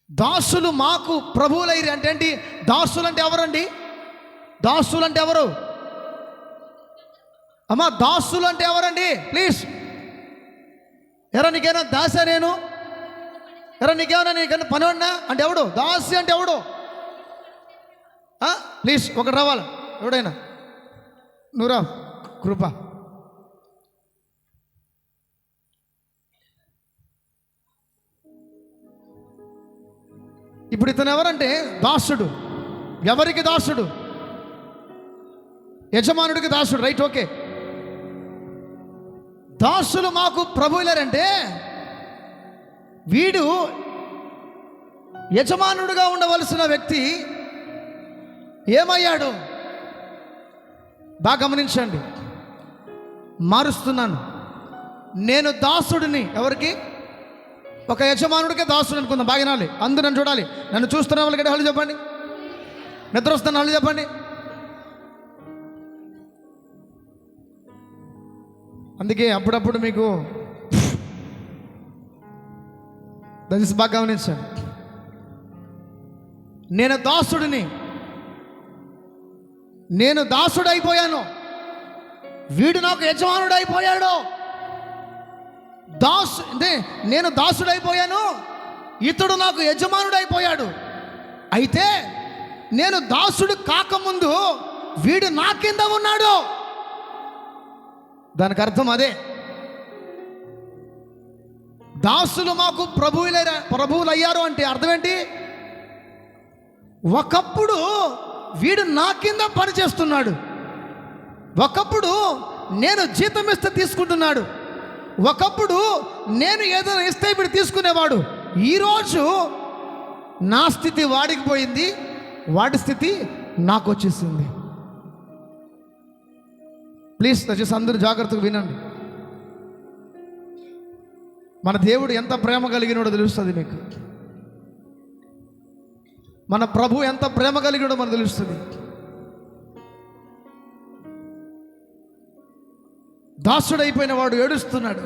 A: దాసులు మాకు ప్రభువులైరి అంటే ఏంటి? దాసులు అంటే ఎవరండి? దాసులు అంటే ఎవరు? అమ్మా దాసులు అంటే ఎవరండి? ప్లీజ్. ఎరా నీకేనా దాసా? నేను ఎరా నీకేమన్నా, నీకన్నా పని ఉన్నా అంటే ఎవడు? దాసి అంటే ఎవడు? ప్లీజ్ ఒకటి రావాలి ఎవడైనా. నువ్వురా కృప. ఇప్పుడు ఇతను ఎవరంటే దాసుడు. ఎవరికి దాసుడు? యజమానుడికి దాసుడు. Right, okay. దాసులు మాకు ప్రభువులంటే వీడు యజమానుడిగా ఉండవలసిన వ్యక్తి ఏమయ్యాడు? బాగా గమనించండి. మారుస్తున్నాను. నేను దాసుడిని. ఎవరికి? ఒక యజమానుడికే దాసుడు అనుకుందాం. బాగా వినాలి, అందరూ నన్ను చూడాలి. నన్ను చూస్తున్న వాళ్ళకి హళ్ళు చెప్పండి. నిద్ర వస్తున్న హళ్ళు చెప్పండి. అందుకే అప్పుడప్పుడు మీకు దయచేసి బాగా గమనించండి. నేను దాసుడిని, నేను దాసుడైపోయాను, వీడు నాకు యజమానుడు అయిపోయాడు. నేను దాసుడైపోయాను, ఇతడు నాకు యజమానుడు అయిపోయాడు. అయితే నేను దాసుడు కాకముందు వీడు నా కింద ఉన్నాడు. దానికి అర్థం అదే. దాసులు మాకు ప్రభువులయ్యారు అంటే అర్థం ఏంటి? ఒకప్పుడు వీడు నా కింద పనిచేస్తున్నాడు, ఒకప్పుడు నేను జీతం ఇస్తే తీసుకుంటున్నాడు, ఒకప్పుడు నేను ఏదైనా ఇస్తే వీడు తీసుకునేవాడు. ఈరోజు నా స్థితి వాడికి పోయింది, వాడి స్థితి నాకు వచ్చేసింది. ప్లీజ్ దయచేసి అందరూ జాగ్రత్తగా వినండి. మన దేవుడు ఎంత ప్రేమ కలిగినాడో తెలుస్తుంది మీకు. మన ప్రభు ఎంత ప్రేమ కలిగినాడో మనకు తెలుస్తుంది. దాసుడైపోయిన వాడు ఏడుస్తున్నాడు,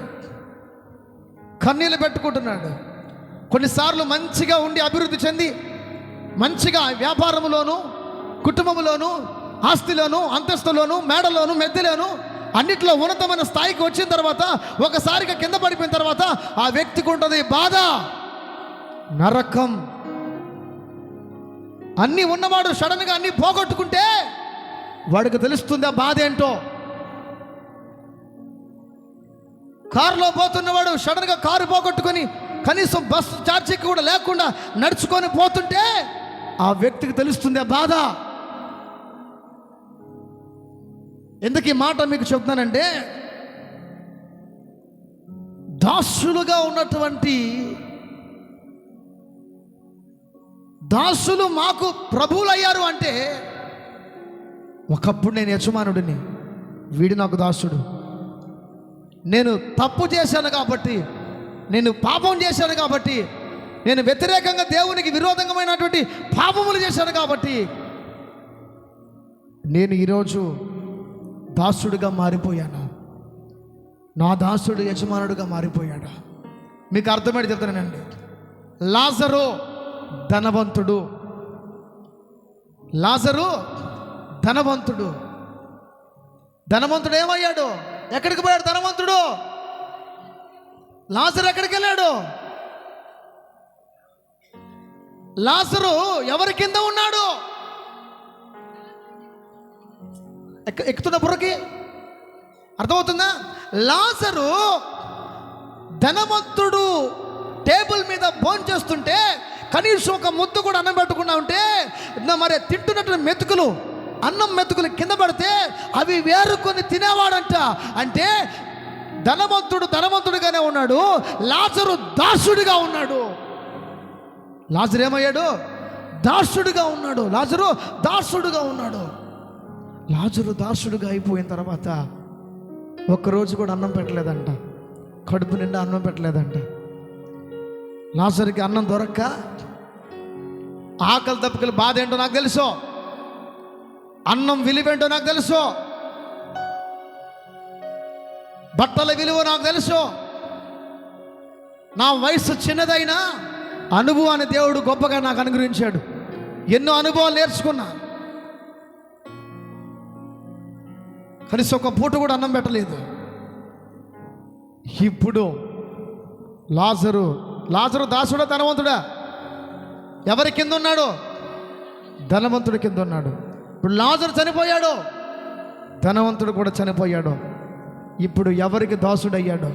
A: కన్నీళ్ళు పెట్టుకుంటున్నాడు. కొన్నిసార్లు మంచిగా ఉండి అభివృద్ధి చెంది మంచిగా వ్యాపారంలోను, కుటుంబంలోను, ఆస్తిలోను, అంతస్తులోను, మేడలోను, మెద్దెలోను అన్నిట్లో ఉన్నతమైన స్థాయికి వచ్చిన తర్వాత ఒకసారిగా కింద పడిపోయిన తర్వాత ఆ వ్యక్తికి ఉంటుంది బాధ, నరకం. అన్నీ ఉన్నవాడు సడన్గా అన్నీ పోగొట్టుకుంటే వాడికి తెలుస్తుంది ఆ బాధ ఏంటో. కారులో పోతున్నవాడు సడన్గా కారు పోగొట్టుకొని కనీసం బస్సు ఛార్జీకి కూడా లేకుండా నడుచుకొని పోతుంటే ఆ వ్యక్తికి తెలుస్తుంది ఆ బాధ. ఎందుకు ఈ మాట మీకు చెప్తున్నానంటే, దాసులుగా ఉన్నటువంటి దాసులు మాకు ప్రభువులు అయ్యారు అంటే, ఒకప్పుడు నేను యజమానుడిని, వీడు నాకు దాసుడు. నేను తప్పు చేశాను కాబట్టి, నేను పాపం చేశాను కాబట్టి, నేను వ్యతిరేకంగా దేవునికి విరోధమైనటువంటి పాపములు చేశాను కాబట్టి నేను ఈరోజు దాసుడిగా మారిపోయాను. నా దాసుడు యజమానుడిగా మారిపోయాడు. మీకు అర్థమైతే చెప్తానండి. లాజరు ధనవంతుడు, లాజరు ధనవంతుడు. ధనవంతుడు ఏమయ్యాడు? ఎక్కడికి పోయాడు ధనవంతుడు? లాజరు ఎక్కడికి వెళ్ళాడు? లాజరు ఎవరి కింద ఉన్నాడు? ఎక్కుతున్న బుర్రకి అర్థమవుతుందా? లాజరు ధనవంతుడు టేబుల్ మీద భోంచేస్తుంటే కనీసం ఒక ముద్ద కూడా అన్నం పెట్టుకున్నా ఉంటే, మరి తింటున్నట్టు మెతుకులు, అన్నం మెతుకులు కింద పడితే అవి వేరుకొని తినేవాడంట. అంటే ధనవంతుడు ధనవంతుడిగానే ఉన్నాడు, లాజరు దాసుడిగా ఉన్నాడు. లాజరు ఏమయ్యాడు? దాసుడిగా ఉన్నాడు. లాజరు దాసుడుగా ఉన్నాడు. లాజరు దాసుడుగా అయిపోయిన తర్వాత ఒక్కరోజు కూడా అన్నం పెట్టలేదంట, కడుపు నిండా అన్నం పెట్టలేదంట. లాజరుకి అన్నం దొరక్క ఆకలి దప్పుకలు బాధ ఏంటో నాకు తెలుసు, అన్నం విలువేంటో నాకు తెలుసు, బట్టల విలువ నాకు తెలుసు. నా వయసు చిన్నదైనా అనుభవాన్ని దేవుడు గొప్పగా నాకు అనుగ్రహించాడు. ఎన్నో అనుభవాలు నేర్చుకున్నా. కనీసం ఒక పూట కూడా అన్నం పెట్టలేదు. ఇప్పుడు లాజరు దాసుడా ధనవంతుడా? ఎవరి కింద ఉన్నాడు? ధనవంతుడి కింద ఉన్నాడు. ఇప్పుడు లాజరు చనిపోయాడు, ధనవంతుడు కూడా చనిపోయాడు. ఇప్పుడు ఎవరికి దాసుడయ్యాడు?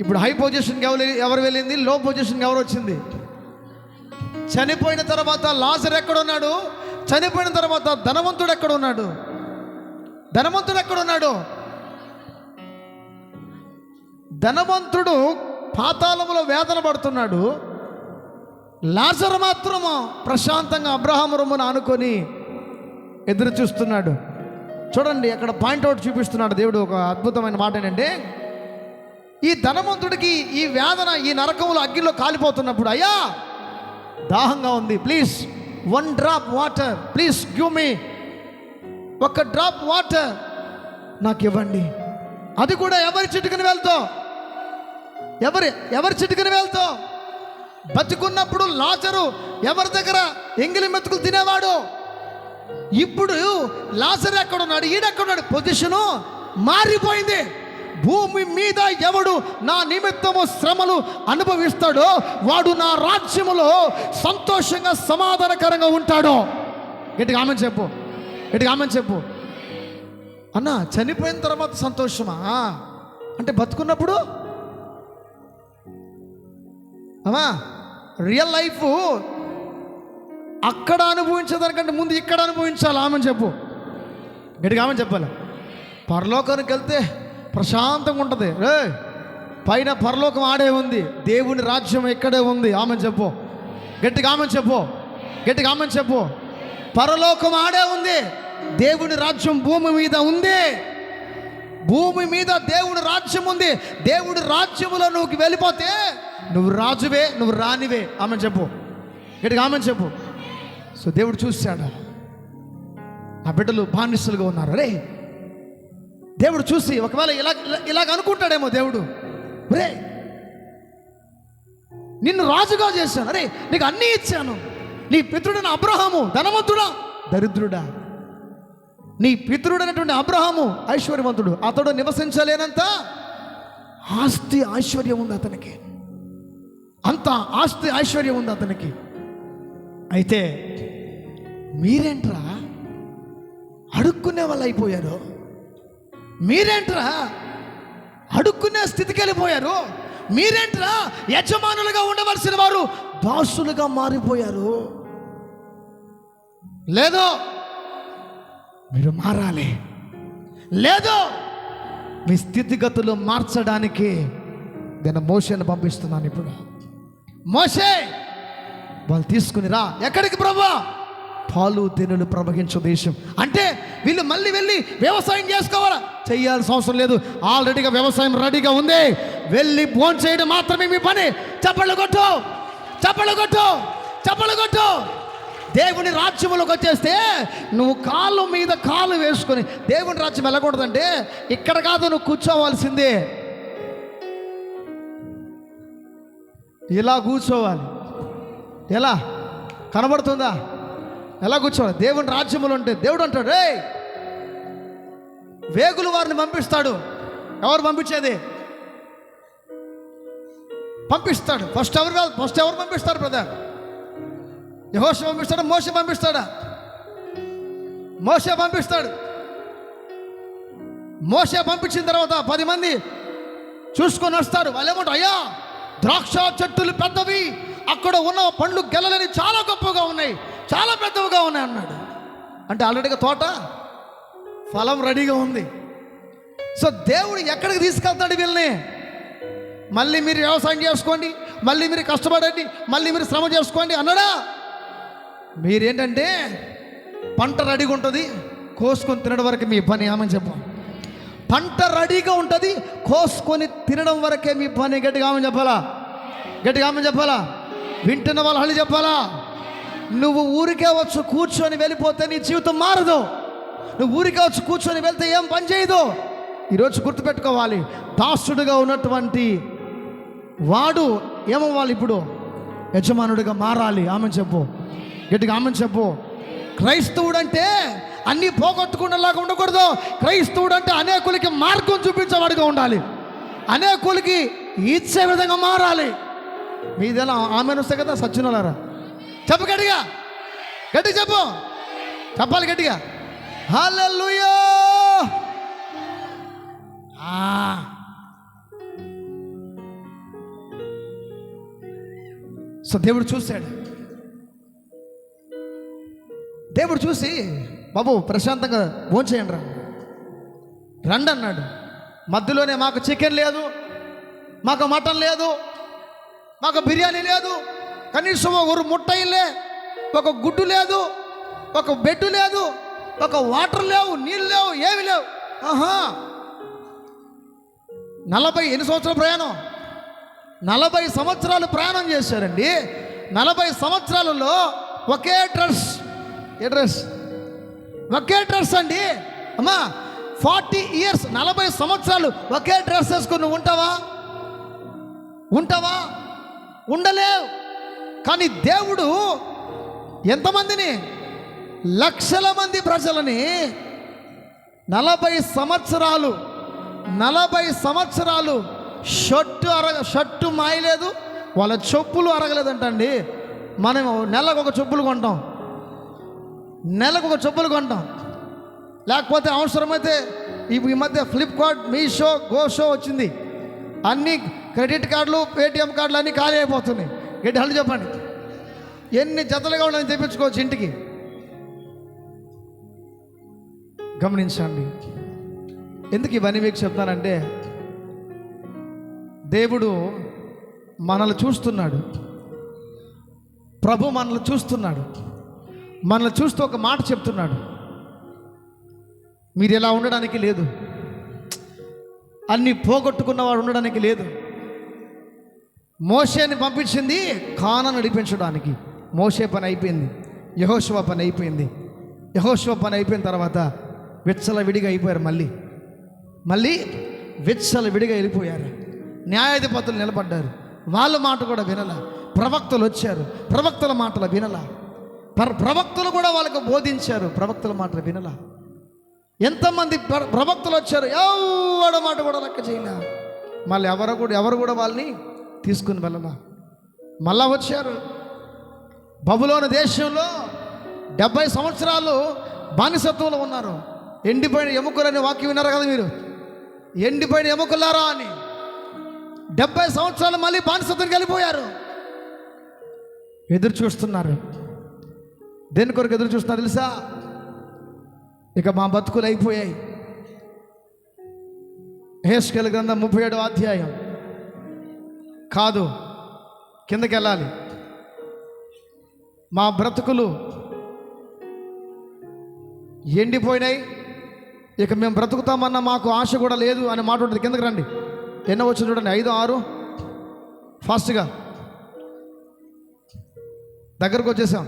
A: ఇప్పుడు హై పొజిషన్కి ఎవరు వెళ్ళింది? లో పొజిషన్కి ఎవరు వచ్చింది? చనిపోయిన తర్వాత లాజరు ఎక్కడున్నాడు? చనిపోయిన తర్వాత ధనవంతుడు ఎక్కడున్నాడు? ధనవంతుడు ఎక్కడున్నాడు? ధనవంతుడు పాతాళములో వేదన పడుతున్నాడు. లాజరు మాత్రము ప్రశాంతంగా అబ్రహాము రొమ్మున ఆనుకొని ఎదురు చూస్తున్నాడు. చూడండి, అక్కడ పాయింట్అవుట్ చూపిస్తున్నాడు దేవుడు. ఒక అద్భుతమైన మాట ఏంటంటే, ఈ ధనవంతుడికి ఈ వేదన, ఈ నరకములో అగ్గిలో కాలిపోతున్నప్పుడు, అయ్యా దాహంగా ఉంది, please 1 drop water, please give me, 1 drop water నాకు ఇవ్వండి. అది కూడా ఎవరి చిటికని వెళ్తావు? ఎవరి చిటికని వెళ్తావు? బతికున్నప్పుడు లాజరు ఎవరి దగ్గర ఎంగిలి మెతుకులు తినేవాడు. ఇప్పుడు లాజరు ఎక్కడున్నాడు? ఈడెక్కడున్నాడు? పొజిషను మారిపోయింది. భూమి మీద ఎవడు నా నిమిత్తము శ్రమలు అనుభవిస్తాడో వాడు నా రాజ్యములో సంతోషంగా సమాధానకరంగా ఉంటాడు. గట్టిగా ఆమెను చెప్పు, గట్టిగా ఆమెను చెప్పు. అన్న, చనిపోయిన తర్వాత సంతోషమా? అంటే బతుకున్నప్పుడు అమ్మా, రియల్ లైఫ్ అక్కడ అనుభవించేదానికంటే ముందు ఇక్కడ అనుభవించాలి. ఆమెను చెప్పు, గట్టిగా ఆమెను చెప్పాలి. పరలోకానికి వెళ్తే ప్రశాంతంగా ఉంటుంది. పైన పరలోకం ఆడే ఉంది, దేవుని రాజ్యం ఇక్కడే ఉంది. ఆమెను చెప్పు, గట్టిగా ఆమెను చెప్పు, గట్టిగా ఆమెను చెప్పు. పరలోకం ఆడే ఉంది, దేవుని రాజ్యం భూమి మీద ఉంది. భూమి మీద దేవుడి రాజ్యం ఉంది. దేవుడి రాజ్యములో నువ్వు వెళ్ళిపోతే నువ్వు రాజువే, నువ్వు రానివే. ఆమెను చెప్పు, గట్టిగా ఆమెను చెప్పు. సో దేవుడు చూశాడు, నా బిడ్డలు బానిసలుగా ఉన్నారు. రే, దేవుడు చూసి ఒకవేళ ఇలాగ అనుకుంటాడేమో దేవుడు, రే నిన్ను రాజుగా చేశాను, అరే నీకు అన్నీ ఇచ్చాను. నీ పితృడైన అబ్రహాము ధనవంతుడా, దరిద్రుడా? నీ పితృడైనటువంటి అబ్రహాము ఐశ్వర్యవంతుడు, అతడు నివసించలేనంత ఆస్తి ఐశ్వర్యం ఉంది అతనికి, అంత ఆస్తి ఐశ్వర్యం ఉంది అతనికి. అయితే మీరేంట్రా అడుక్కునే వాళ్ళు అయిపోయారు? మీరేంట్రా అడుక్కునే స్థితికి వెళ్ళిపోయారు? మీరేంట్రా యజమానులుగా ఉండవలసిన వారు దాసులుగా మారిపోయారు? లేదో మీరు మారాలి. లేదో మీ స్థితిగతులు మార్చడానికి నేను మోషేని పంపిస్తున్నాను ఇప్పుడు. మోషే వాళ్ళు తీసుకుని రా. ఎక్కడికి ప్రభా? పాలు తేనెలు ప్రవహించు దేశం. అంటే వీళ్ళు మళ్ళీ వెళ్ళి వ్యవసాయం చేసుకోవాలా? చెయ్యాల్సిన అవసరం లేదు, ఆల్రెడీగా వ్యవసాయం రెడీగా ఉంది. వెళ్ళి భోజనం చేయడం మాత్రమే మీ పని. చప్పళ్ళు కొట్టు, చప్పళ్ళు కొట్టు, చప్పళ్ళు కొట్టు. దేవుని రాజ్యంలోకి వచ్చేస్తే నువ్వు కాళ్ళు మీద కాళ్ళు వేసుకొని దేవుని రాజ్యం వెళ్ళకూడదంటే ఇక్కడ కాదు, నువ్వు కూర్చోవాల్సిందే. ఇలా కూర్చోవాలి. ఎలా కనబడుతుందా? ఎలా కూర్చోవాలి? దేవుని రాజ్యంలో ఉంటే దేవుడు అంటాడు, రే వేగులు వారిని పంపిస్తాడు. ఎవరు పంపించేది? పంపిస్తాడు. ఫస్ట్ ఎవరు పంపిస్తారు బ్రదర్? యెహోషువ పంపిస్తాడా? మోషే పంపిస్తాడా? మోషే పంపిస్తాడు. మోషే పంపించిన తర్వాత 10 మంది చూసుకొని వస్తారు. వాళ్ళు ఏమంటారు? అయ్యా, ద్రాక్ష చెట్టులు పెద్దవి, అక్కడ ఉన్న పండ్లు గెలలని చాలా గొప్పగా ఉన్నాయి, చాలా పెద్దవిగా ఉన్నాయి అన్నాడు. అంటే ఆల్రెడీగా తోట ఫలం రెడీగా ఉంది. సో దేవుడు ఎక్కడికి తీసుకెళ్తాడు వీళ్ళని? మళ్ళీ మీరు వ్యవసాయం చేసుకోండి, మళ్ళీ మీరు కష్టపడండి, మళ్ళీ మీరు శ్రమ చేసుకోండి అన్నాడా? మీరేంటంటే పంట రెడీగా ఉంటుంది, కోసుకొని తినడం వరకు మీ పని. ఆమెను చెప్పాం. పంట రెడీగా ఉంటుంది, కోసుకొని తినడం వరకే మీ పని. గట్టిగా ఆమెను చెప్పాలా? గట్టిగా ఆమెను చెప్పాలా? వింటున్న వాళ్ళు హళ్ళు చెప్పాలా? నువ్వు ఊరికే వచ్చి కూర్చొని వెళ్ళిపోతే నీ జీవితం మారదు. నువ్వు ఊరికే వచ్చి కూర్చొని వెళ్తే ఏం పని చేయదు. ఈరోజు గుర్తుపెట్టుకోవాలి, దాసుడుగా ఉన్నటువంటి వాడు ఏమవ్వాలి? ఇప్పుడు యజమానుడిగా మారాలి. ఆమెను చెప్పు, గట్టిగా ఆమెను చెప్పు. క్రైస్తవుడు అంటే అన్నీ పోగొట్టుకునేలాగా ఉండకూడదు. క్రైస్తవుడు అంటే అనేకులకి మార్గం చూపించేవాడిగా ఉండాలి, అనేకులకి ఇచ్చే విధంగా మారాలి. మీదెలా ఆమెను వస్తే కదా సచ్చినలారా? చెప్పు గట్టిగా, గట్టిగా చెప్పు, చెప్పాలి గట్టిగా. హల్లెలూయా. సో దేవుడు చూశాడు. దేవుడు చూసి, బాబు ప్రశాంతంగా భోంచేయండి రా, రండి అన్నాడు. మధ్యలోనే మాకు చికెన్ లేదు, మాకు మటన్ లేదు, మాకు బిర్యానీ లేదు, కనీసం ఒక ముట్టయిలే, ఒక గుడ్డు లేదు, ఒక బెడ్ లేదు, ఒక వాటర్ లేవు, నీళ్ళు లేవు, ఏమి లేవు. 40 సంవత్సరాల ప్రయాణం, 40 సంవత్సరాలు ప్రయాణం చేశారండి. 40 సంవత్సరాలలో ఒకే డ్రెస్. ఏ డ్రెస్? ఒకే డ్రెస్ అండి. అమ్మా 40 ఇయర్స్, 40 సంవత్సరాలు ఒకే డ్రెస్ వేసుకుని నువ్వు ఉంటావా? ఉంటావా? ఉండలేవు. కానీ దేవుడు ఎంతమందిని? లక్షల మంది ప్రజలని 40 సంవత్సరాలు షర్టు మాయలేదు, వాళ్ళ చెప్పులు అరగలేదంటండి. మనం నెలకు ఒక చెప్పులు కొంటాం, లేకపోతే అవసరమైతే ఈ మధ్య ఫ్లిప్కార్ట్, మీషో, గోషో వచ్చింది. అన్ని క్రెడిట్ కార్డులు, పేటిఎం కార్డులు అన్నీ ఖాళీ అయిపోతున్నాయి. గట్టి హళ్ళు చెప్పండి. ఎన్ని జతలుగా ఉండాలని తెప్పించుకోవచ్చు ఇంటికి. గమనించండి. ఎందుకు ఇవన్నీ మీకు చెప్తానంటే, దేవుడు మనల్ని చూస్తున్నాడు, ప్రభు మనల్ని చూస్తున్నాడు. మనల్ని చూస్తూ ఒక మాట చెప్తున్నాడు, మీరు ఇలా ఉండడానికి లేదు, అన్నీ పోగొట్టుకున్నవాడు ఉండడానికి లేదు. మోషేని పంపించింది కానాను నడిపించడానికి. మోషే పని అయిపోయింది, యెహోషువ పని అయిపోయింది. యెహోషువ పని అయిపోయిన తర్వాత విచ్చలవిడిగా అయిపోయారు. మళ్ళీ విచ్చలవిడిగా వెళ్ళిపోయారు. న్యాయాధిపతులు నిలబడ్డారు, వాళ్ళ మాట కూడా వినల. ప్రవక్తలు వచ్చారు, ప్రవక్తల మాటలు వినల. ప్రవక్తలు కూడా వాళ్ళకు బోధించారు, ప్రవక్తల మాటలు వినల. ఎంతమంది ప్రవక్తలు వచ్చారు, ఎవడ మాట కూడా లెక్క చేయలే. మళ్ళీ ఎవరు కూడా వాళ్ళని తీసుకుని వెళ్ళలా. మళ్ళా వచ్చారు. బబులోను దేశంలో 70 సంవత్సరాలు బానిసత్వంలో ఉన్నారు. ఎండిపోయిన ఎముకలు అనే వాక్యం విన్నారు కదా మీరు, ఎండిపోయిన ఎముకలారా అని. 70 సంవత్సరాలు మళ్ళీ బానిసత్వానికి వెళ్ళిపోయారు. ఎదురు చూస్తున్నారు. దేని కొరకు ఎదురు చూస్తున్నారు తెలుసా? ఇక మా బతుకులు అయిపోయాయి. యెహెజ్కేలు గ్రంథం 37వ అధ్యాయం కాదు, కిందకి వెళ్ళాలి. మా బ్రతుకులు ఎండిపోయినాయి, ఇక మేము బ్రతుకుతామన్న మాకు ఆశ కూడా లేదు అనే మాట ఉంటుంది. కిందకి రండి. ఎన్నో వచ్చి చూడండి, 5, 6 ఫాస్ట్గా దగ్గరకు వచ్చేసాం.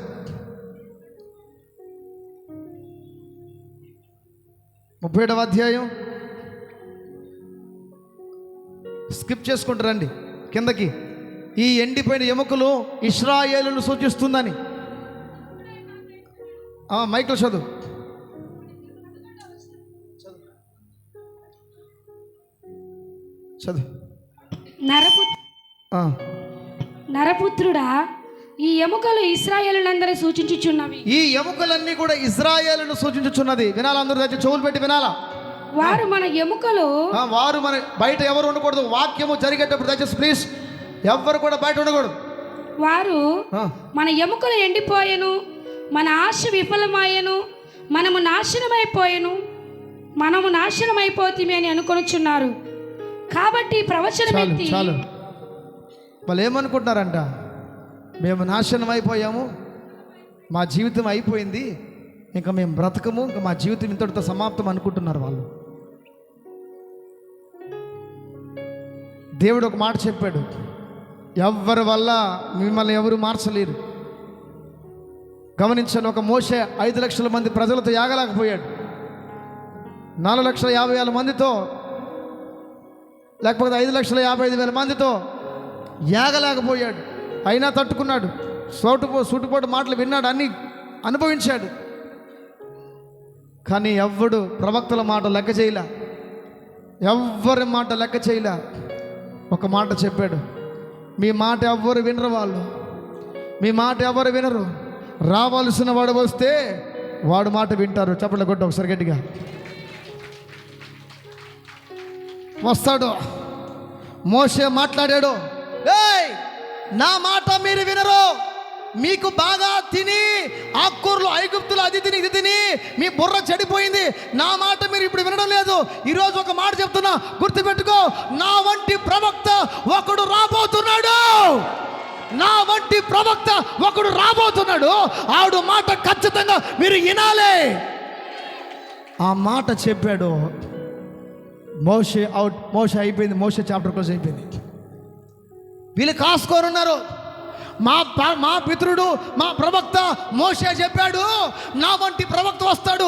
A: ముప్పై 37వ అధ్యాయం స్కిప్ చేసుకుంటూ రండి కిందకి. ఈ ఎండిపోయిన ఎముకలు ఇశ్రాయేలును సూచిస్తుందని. మైకిల్ చదువు. చదువు.
F: నరపుత్రుడా, ఈ ఎముకలు ఇశ్రాయేలునందరినీ సూచించుచున్నవి.
A: ఈ ఎముకలన్నీ కూడా ఇశ్రాయేలును సూచించుచున్నది. వినాలా? అందరూ దగ్గర చెవులు పెట్టి వినాలా?
F: వారు మన ఎముకలు.
A: వారు మన బయట ఎవరు ఉండకూడదు. వాక్యము జరిగేటప్పుడు దయచేసి ప్లీజ్ ఎవరు కూడా బయట ఉండకూడదు.
F: వారు మన ఎముకలు ఎండిపోయెను, మన ఆశ విఫలమాయెను, మనము నాశనమైపోతిమి అని అనుకొనుచున్నారు. కాబట్టి ప్రవచనం ఎత్తి.
A: చాలు. వాళ్ళు ఏమనుకుంటున్నారంట? మేము నాశనం అయిపోయాము, మా జీవితం అయిపోయింది, ఇంకా మేము బ్రతకము, ఇంకా మా జీవితం ఇంతటితో సమాప్తం అనుకుంటున్నారు వాళ్ళు. దేవుడు ఒక మాట చెప్పాడు, ఎవరి వల్ల మిమ్మల్ని ఎవరు మార్చలేరు. గమనించండి, ఒక మోషే 5 లక్షల మంది ప్రజలతో యాగలేకపోయాడు. 4,50,000 మందితో, లేకపోతే 5,55,000 మందితో యాగలేకపోయాడు. అయినా తట్టుకున్నాడు. సూటుపోటు మాటలు విన్నాడు, అన్నీ అనుభవించాడు. కానీ ఎవ్వడు ప్రవక్తల మాట లెక్క చేయలే, ఎవ్వరి మాట లెక్క చేయలే. ఒక మాట చెప్పాడు, మీ మాట ఎవ్వరు వినరు, వాళ్ళు మీ మాట ఎవరు వినరు. రావాల్సిన వాడు వస్తే వాడు మాట వింటారు. చప్పట్ల కొట్టు ఒకసారి గట్టిగా. వస్తాడు. మోషే మాట్లాడాడు, ఏయ్ నా మాట మీరు వినరు, మీకు బాగా తిని ఆకుకూరలు ఐగుప్తులు అది తిని ఇది తిని మీ బుర్ర చెడిపోయింది. నా మాట మీరు ఇప్పుడు వినడం లేదు. ఈరోజు ఒక మాట చెప్తున్నా, గుర్తుపెట్టుకో, నా వంటి ప్రవక్త ఒకడు రాబోతున్నాడు. నా వంటి ప్రవక్త ఒకడు రాబోతున్నాడు. ఆవిడ మాట ఖచ్చితంగా మీరు వినాలి. ఆ మాట చెప్పాడు. మోషే అవుట్. మోషే అయిపోయింది. మోషే చాప్టర్ క్లోజ్ అయిపోయింది. వీళ్ళు కాసుకొని ఉన్నారు. మా పితరుడు, మా ప్రవక్త మోషే చెప్పాడు, నా వంటి ప్రవక్త వస్తాడు.